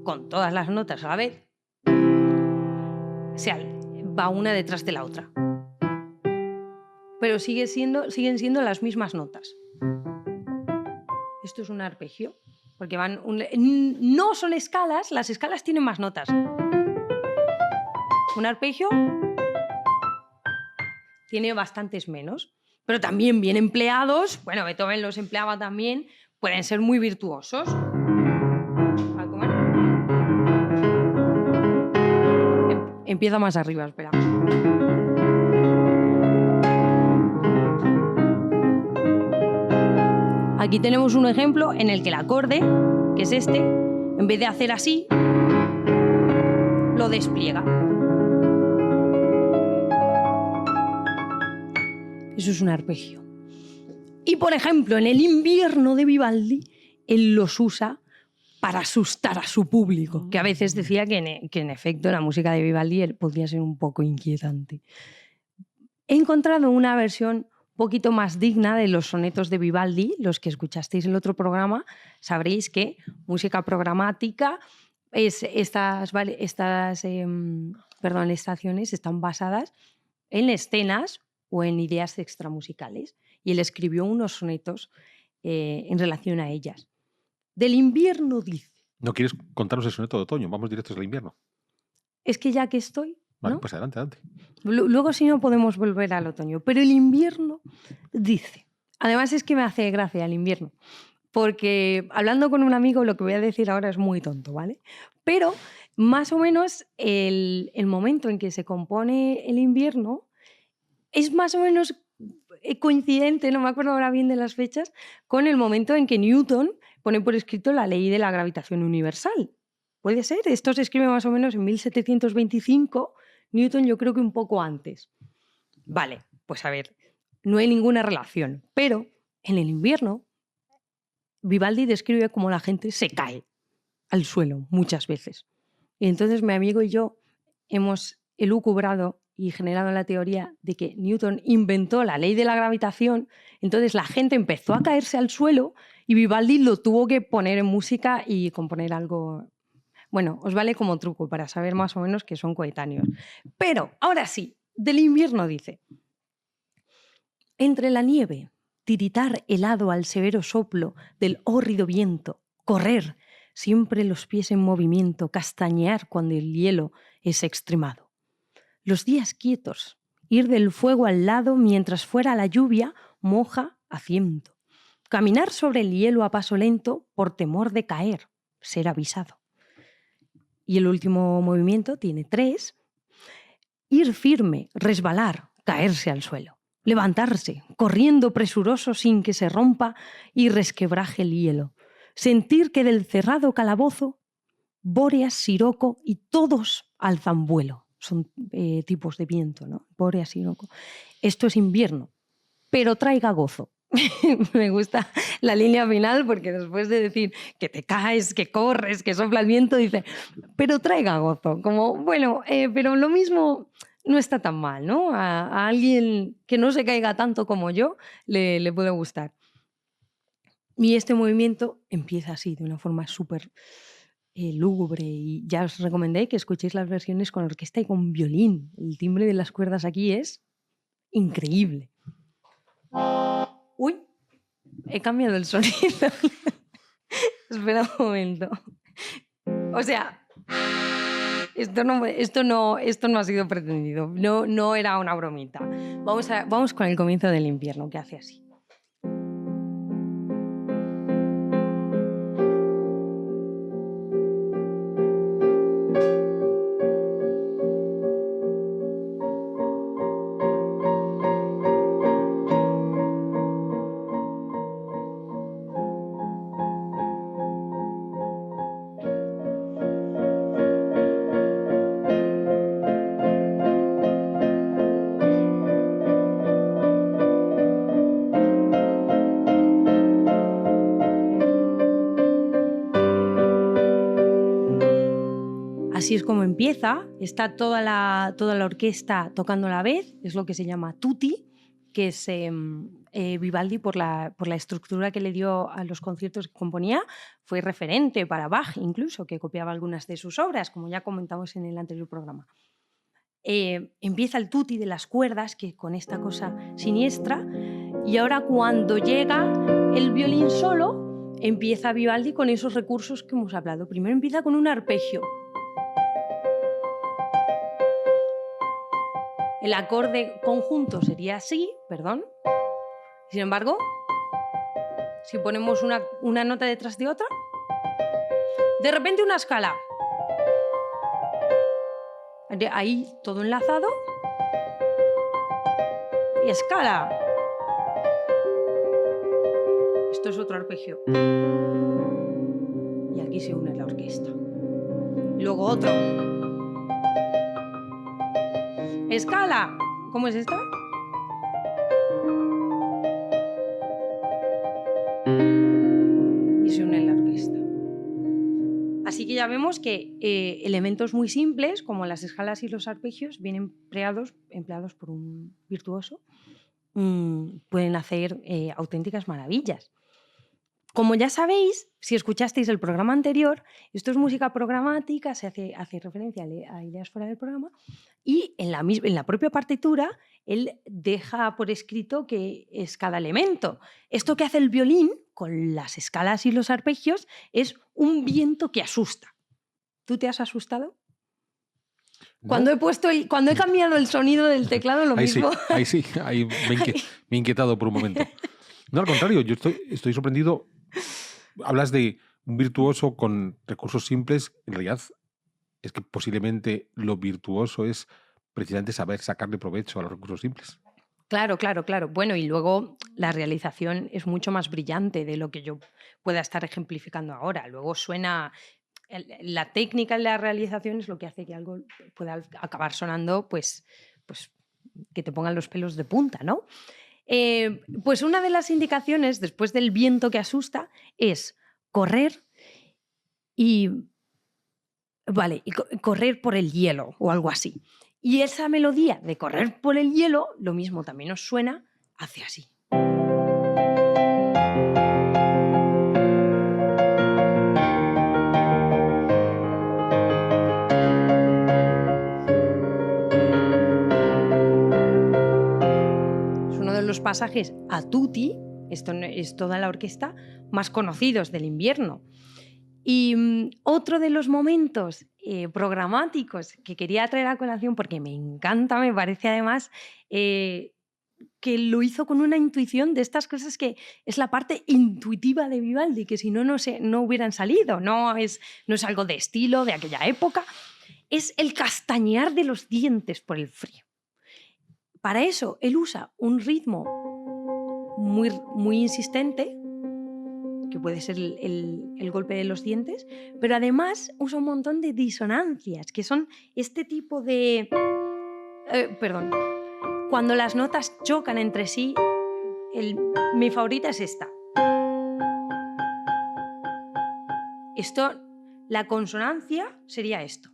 con todas las notas a la vez, va una detrás de la otra. Pero siguen siendo las mismas notas. Esto es un arpegio, porque no son escalas, las escalas tienen más notas. Un arpegio tiene bastantes menos, pero también bien empleados, bueno, Beethoven los empleaba también, pueden ser muy virtuosos. Empieza más arriba, espera. Aquí tenemos un ejemplo en el que el acorde, que es este, en vez de hacer así, lo despliega. Eso es un arpegio. Y, por ejemplo, en el invierno de Vivaldi, él los usa para asustar a su público, que a veces decía que en efecto la música de Vivaldi podría ser un poco inquietante. He encontrado una versión un poquito más digna de los sonetos de Vivaldi. Los que escuchasteis el otro programa sabréis que música programática, estas estaciones están basadas en escenas o en ideas extramusicales. Y él escribió unos sonetos en relación a ellas. Del invierno dice... ¿No quieres contarnos el soneto de otoño? Vamos directos al invierno. Es que ya que estoy... Vale, ¿no? pues adelante. Luego si no podemos volver al otoño. Pero el invierno dice... Además es que me hace gracia el invierno. Porque hablando con un amigo lo que voy a decir ahora es muy tonto, ¿vale? Pero más o menos el momento en que se compone el invierno es más o menos coincidente, no me acuerdo ahora bien de las fechas, con el momento en que Newton pone por escrito la ley de la gravitación universal. ¿Puede ser? Esto se escribe más o menos en 1725, Newton yo creo que un poco antes. Vale, pues a ver, no hay ninguna relación, pero en el invierno Vivaldi describe cómo la gente se cae al suelo muchas veces. Y entonces mi amigo y yo hemos elucubrado y generado la teoría de que Newton inventó la ley de la gravitación, entonces la gente empezó a caerse al suelo y Vivaldi lo tuvo que poner en música y componer algo. Bueno, os vale como truco para saber más o menos que son coetáneos. Pero, ahora sí, del invierno dice: entre la nieve, tiritar helado al severo soplo del hórrido viento, correr, siempre los pies en movimiento, castañear cuando el hielo es extremado. Los días quietos, ir del fuego al lado mientras fuera la lluvia moja a ciento. Caminar sobre el hielo a paso lento por temor de caer, ser avisado. Y el último movimiento tiene 3. Ir firme, resbalar, caerse al suelo. Levantarse, corriendo presuroso sin que se rompa y resquebraje el hielo. Sentir que del cerrado calabozo, Bóreas, Siroco y todos alzan vuelo. Son tipos de viento, ¿no? Bóreas, Siroco. Esto es invierno, pero traiga gozo. Me gusta la línea final porque después de decir que te caes, que corres, que sopla el viento, dice, pero traiga gozo. Como, bueno, pero lo mismo no está tan mal, ¿no? A alguien que no se caiga tanto como yo le puede gustar. Y este movimiento empieza así, de una forma súper lúgubre, y ya os recomendé que escuchéis las versiones con orquesta y con violín. El timbre de las cuerdas aquí es increíble. Uy, he cambiado el sonido. Espera un momento. O sea, esto no ha sido pretendido. No era una bromita. Vamos con el comienzo del invierno, que hace así. Así es como empieza. Está toda la orquesta tocando a la vez. Es lo que se llama tutti, que es Vivaldi, por la estructura que le dio a los conciertos que componía, fue referente para Bach incluso, que copiaba algunas de sus obras, como ya comentamos en el anterior programa. Empieza el tutti de las cuerdas, que con esta cosa siniestra, y ahora cuando llega el violín solo, empieza Vivaldi con esos recursos que hemos hablado. Primero empieza con un arpegio. El acorde conjunto sería así, perdón. Sin embargo, si ponemos una nota detrás de otra, de repente una escala. Ahí todo enlazado. Y escala. Esto es otro arpegio. Y aquí se une la orquesta. Luego otro. Escala. ¿Cómo es esta? Y se une la orquesta. Así que ya vemos que elementos muy simples, como las escalas y los arpegios, bien empleados por un virtuoso, pueden hacer auténticas maravillas. Como ya sabéis, si escuchasteis el programa anterior, esto es música programática, se hace referencia a ideas fuera del programa, y en la propia partitura él deja por escrito qué es cada elemento. Esto que hace el violín con las escalas y los arpegios es un viento que asusta. ¿Tú te has asustado? No. Cuando he cambiado el sonido del teclado, lo mismo. Sí, ahí me he inquietado por un momento. No, al contrario, yo estoy sorprendido. Hablas de un virtuoso con recursos simples. En realidad, es que posiblemente lo virtuoso es precisamente saber sacarle provecho a los recursos simples. Claro. Bueno, y luego la realización es mucho más brillante de lo que yo pueda estar ejemplificando ahora. Luego suena... La técnica en la realización es lo que hace que algo pueda acabar sonando, pues que te pongan los pelos de punta, ¿no? Pues una de las indicaciones después del viento que asusta es correr y, vale, y correr por el hielo o algo así. Y esa melodía de correr por el hielo, lo mismo también os suena, hace así. Es uno de los pasajes a tutti, esto es toda la orquesta, más conocidos del invierno. Y otro de los momentos programáticos que quería traer a colación, porque me encanta, me parece además que lo hizo con una intuición de estas cosas que es la parte intuitiva de Vivaldi, que si no, no hubieran salido, no es algo de estilo de aquella época, es el castañear de los dientes por el frío. Para eso, él usa un ritmo muy, muy insistente, que puede ser el golpe de los dientes, pero además usa un montón de disonancias, que son este tipo de... cuando las notas chocan entre sí, mi favorita es esta. La consonancia sería esto.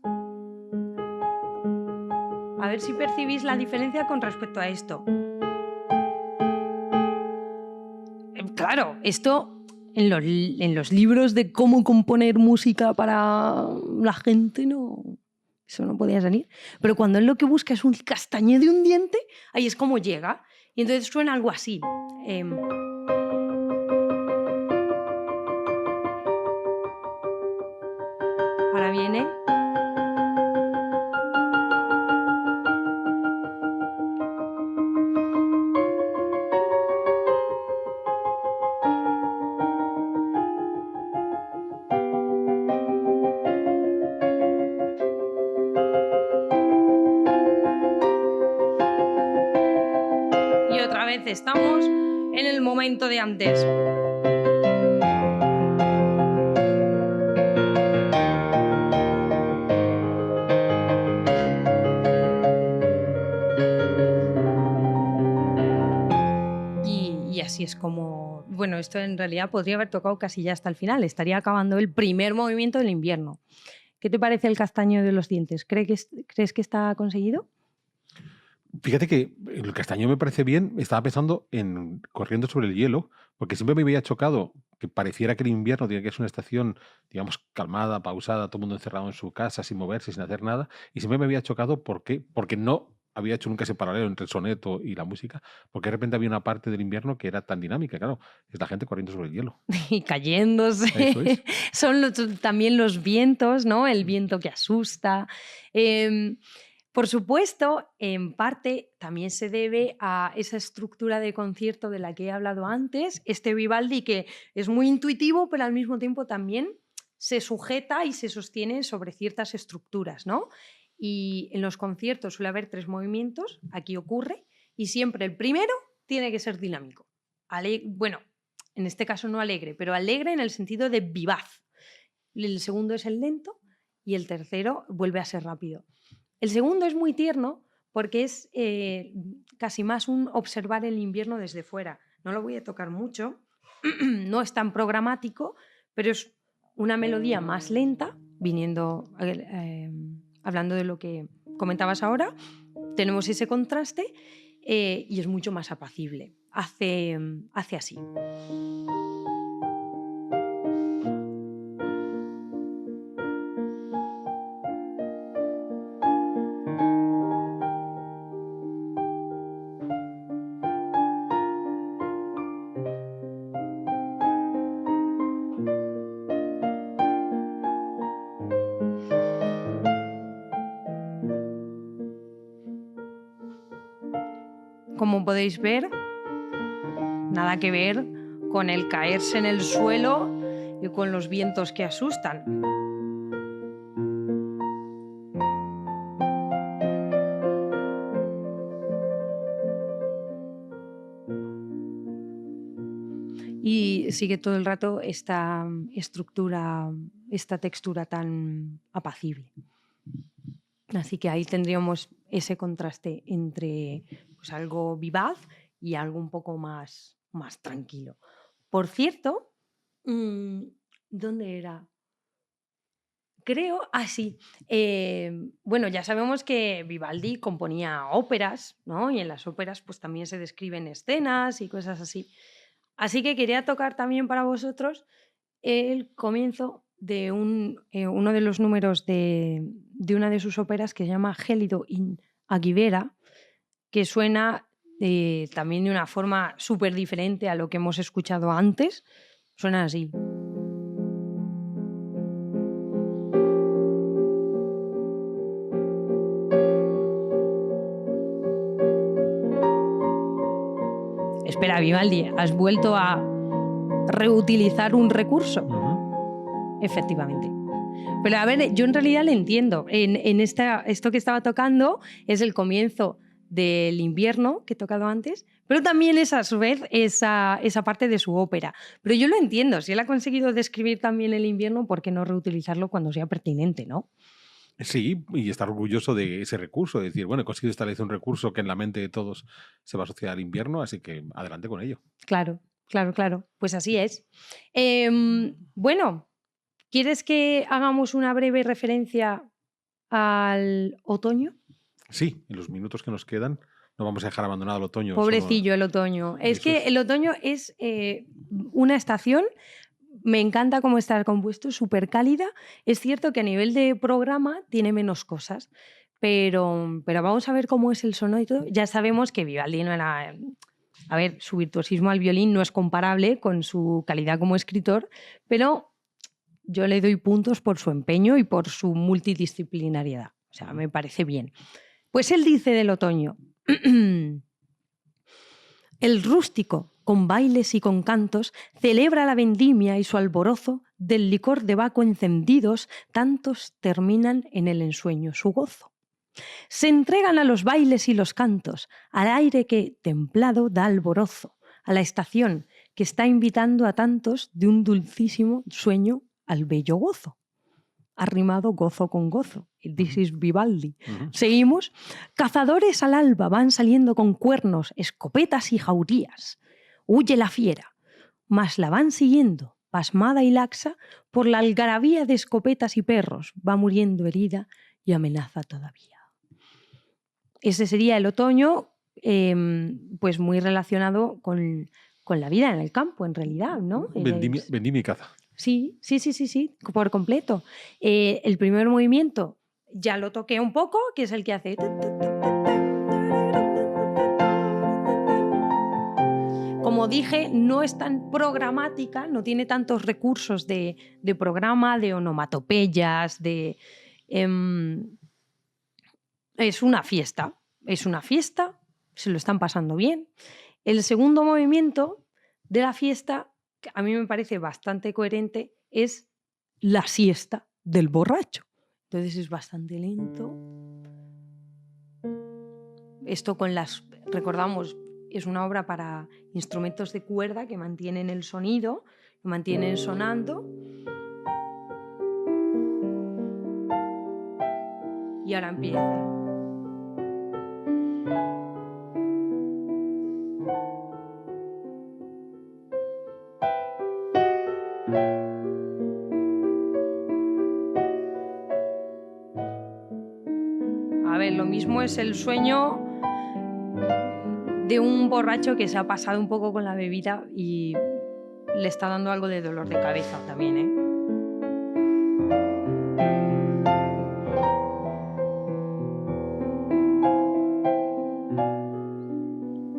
A ver si percibís la diferencia con respecto a esto. Claro, esto en los libros de cómo componer música para la gente eso no podía salir. Pero cuando él lo que busca es un castañeo de un diente, ahí es como llega. Y entonces suena algo así. Ahora viene... Estamos en el momento de antes. Y así es como... Bueno, esto en realidad podría haber tocado casi ya hasta el final. Estaría acabando el primer movimiento del invierno. ¿Qué te parece el castaño de los dientes? ¿Crees que está conseguido? Fíjate que el castaño me parece bien. Estaba pensando en corriendo sobre el hielo, porque siempre me había chocado que pareciera que el invierno tiene que ser una estación, digamos, calmada, pausada, todo el mundo encerrado en su casa, sin moverse, sin hacer nada. Y siempre me había chocado porque no había hecho nunca ese paralelo entre el soneto y la música, porque de repente había una parte del invierno que era tan dinámica, claro, es la gente corriendo sobre el hielo. Y cayéndose. Eso es. Son también los vientos, ¿no? El viento que asusta. Por supuesto, en parte también se debe a esa estructura de concierto de la que he hablado antes, este Vivaldi que es muy intuitivo, pero al mismo tiempo también se sujeta y se sostiene sobre ciertas estructuras, ¿no? Y en los conciertos suele haber 3 movimientos, aquí ocurre, y siempre el primero tiene que ser dinámico. Bueno, en este caso no alegre, pero alegre en el sentido de vivaz. El segundo es el lento y el tercero vuelve a ser rápido. El segundo es muy tierno porque es casi más un observar el invierno desde fuera. No lo voy a tocar mucho, no es tan programático, pero es una melodía más lenta, hablando de lo que comentabas ahora, tenemos ese contraste y es mucho más apacible. Hace así. Como podéis ver, nada que ver con el caerse en el suelo y con los vientos que asustan. Y sigue todo el rato esta estructura, esta textura tan apacible. Así que ahí tendríamos ese contraste entre pues, algo vivaz y algo un poco más tranquilo. Por cierto, ¿dónde era? Creo, sí. Bueno, ya sabemos que Vivaldi componía óperas, ¿no? Y en las óperas pues también se describen escenas y cosas así. Así que quería tocar también para vosotros el comienzo de uno de los números de una de sus óperas que se llama Gélido in Aguilera, que suena también de una forma súper diferente a lo que hemos escuchado antes. Suena así. Espera, Vivaldi, ¿has vuelto a reutilizar un recurso? Efectivamente. Pero a ver, yo en realidad le entiendo. Esto que estaba tocando es el comienzo del invierno que he tocado antes, pero también es a su vez esa parte de su ópera. Pero yo lo entiendo. Si él ha conseguido describir también el invierno, ¿por qué no reutilizarlo cuando sea pertinente, no? Sí, y estar orgulloso de ese recurso, de decir, bueno, he conseguido establecer un recurso que en la mente de todos se va a asociar al invierno, así que adelante con ello. Claro. Pues así es. Bueno, ¿quieres que hagamos una breve referencia al otoño? Sí, en los minutos que nos quedan no vamos a dejar abandonado el otoño. Pobrecillo el otoño. Es Eso que es. el otoño es una estación, me encanta cómo está compuesto, súper cálida. Es cierto que a nivel de programa tiene menos cosas, pero vamos a ver cómo es el sonido y todo. Ya sabemos que Vivaldi no era... A ver, su virtuosismo al violín no es comparable con su calidad como escritor, pero yo le doy puntos por su empeño y por su multidisciplinariedad. O sea, me parece bien. Pues él dice del otoño: el rústico, con bailes y con cantos, celebra la vendimia y su alborozo, del licor de Baco encendidos, tantos terminan en el ensueño su gozo. Se entregan a los bailes y los cantos, al aire que, templado, da alborozo, a la estación que está invitando a tantos de un dulcísimo sueño al bello gozo. Arrimado gozo con gozo. This is Vivaldi. Seguimos. Cazadores al alba van saliendo con cuernos, escopetas y jaurías. Huye la fiera, mas la van siguiendo, pasmada y laxa, por la algarabía de escopetas y perros. Va muriendo herida y amenaza todavía. Ese sería el otoño, pues muy relacionado con la vida en el campo, en realidad, ¿no? Vendimia y caza. Sí, por completo. El primer movimiento ya lo toqué un poco, que es el que hace... Como dije, no es tan programática, no tiene tantos recursos de programa, de onomatopeyas, es una fiesta, se lo están pasando bien. El segundo movimiento de la fiesta, que a mí me parece bastante coherente, es la siesta del borracho. Entonces es bastante lento. Esto recordamos, es una obra para instrumentos de cuerda que mantienen el sonido, lo mantienen sonando. Y ahora empieza. A ver, lo mismo es el sueño de un borracho que se ha pasado un poco con la bebida y le está dando algo de dolor de cabeza también, ¿eh?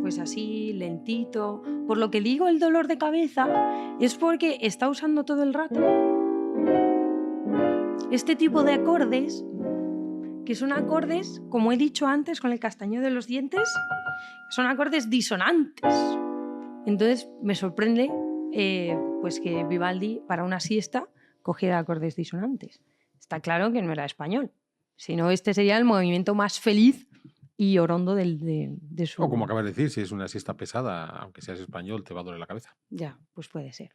Pues así, lentito. Por lo que digo el dolor de cabeza es porque está usando todo el rato este tipo de acordes, que son acordes, como he dicho antes con el castañeo de los dientes, son acordes disonantes. Entonces me sorprende pues que Vivaldi para una siesta cogiera acordes disonantes. Está claro que no era español, sino este sería el movimiento más feliz y orondo de su... O como acabas de decir, si es una siesta pesada, aunque seas español, te va a doler la cabeza. Ya, pues puede ser.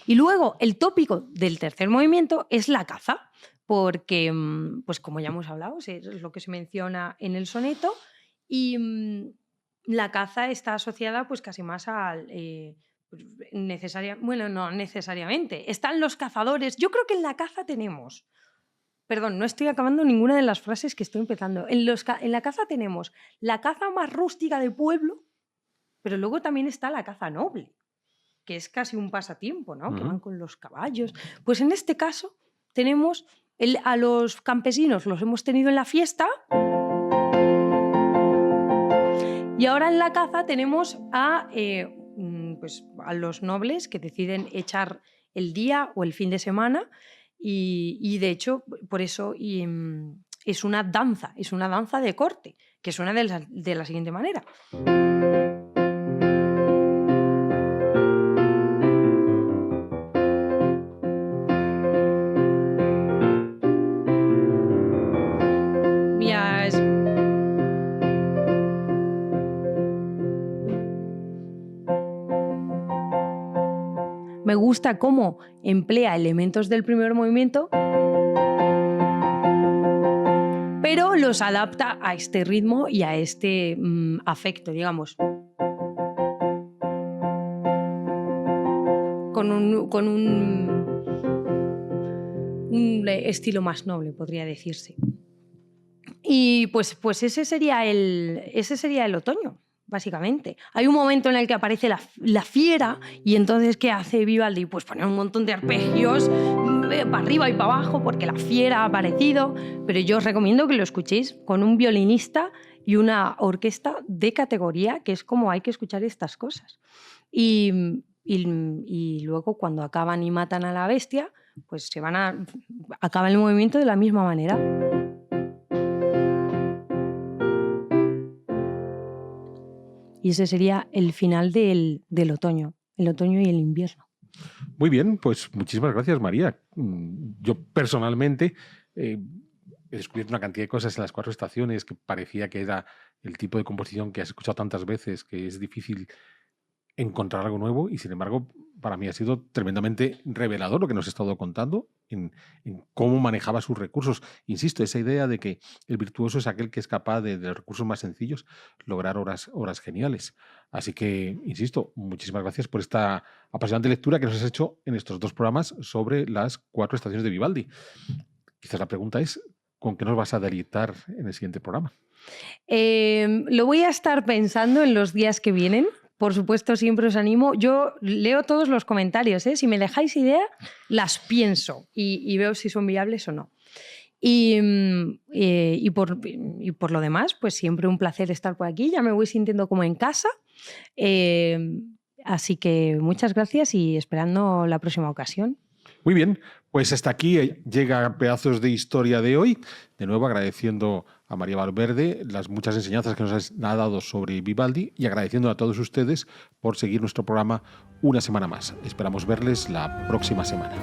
Y luego el tópico del tercer movimiento es la caza, porque, pues como ya hemos hablado, es lo que se menciona en el soneto y la caza está asociada pues casi más al... bueno, no necesariamente. Están los cazadores. Yo creo que en la caza tenemos... Perdón, no estoy acabando ninguna de las frases que estoy empezando. En la caza tenemos la caza más rústica de pueblo, pero luego también está la caza noble, que es casi un pasatiempo, ¿no? Que van con los caballos. Pues en este caso tenemos a los campesinos, los hemos tenido en la fiesta, y ahora en la caza tenemos pues a los nobles que deciden echar el día o el fin de semana, y de hecho por eso es una danza de corte, que suena de la siguiente manera. Me gusta cómo emplea elementos del primer movimiento, pero los adapta a este ritmo y a este afecto, digamos. Con un estilo más noble, podría decirse. Y pues ese sería el otoño, básicamente. Hay un momento en el que aparece la fiera, y entonces ¿qué hace Vivaldi? Pues poner un montón de arpegios para arriba y para abajo porque la fiera ha aparecido, pero yo os recomiendo que lo escuchéis con un violinista y una orquesta de categoría, que es como hay que escuchar estas cosas. Y luego cuando acaban y matan a la bestia, pues acaba el movimiento de la misma manera. Y ese sería el final del otoño, el otoño y el invierno. Muy bien, pues muchísimas gracias, María. Yo personalmente he descubierto una cantidad de cosas en las 4 estaciones que parecía que era el tipo de composición que has escuchado tantas veces, que es difícil encontrar algo nuevo, y sin embargo para mí ha sido tremendamente revelador lo que nos has estado contando en cómo manejaba sus recursos. Insisto, esa idea de que el virtuoso es aquel que es capaz de los recursos más sencillos lograr obras geniales. Así que, insisto, muchísimas gracias por esta apasionante lectura que nos has hecho en estos 2 programas sobre las 4 estaciones de Vivaldi. Quizás la pregunta es, ¿con qué nos vas a deleitar en el siguiente programa? Lo voy a estar pensando en los días que vienen. Por supuesto, siempre os animo. Yo leo todos los comentarios, ¿eh? Si me dejáis ideas, las pienso y veo si son viables o no. Y por lo demás, pues siempre un placer estar por aquí. Ya me voy sintiendo como en casa. Así que muchas gracias y esperando la próxima ocasión. Muy bien, pues hasta aquí llega Pedazos de Historia de hoy. De nuevo agradeciendo a María Valverde las muchas enseñanzas que nos ha dado sobre Vivaldi, y agradeciendo a todos ustedes por seguir nuestro programa una semana más. Esperamos verles la próxima semana.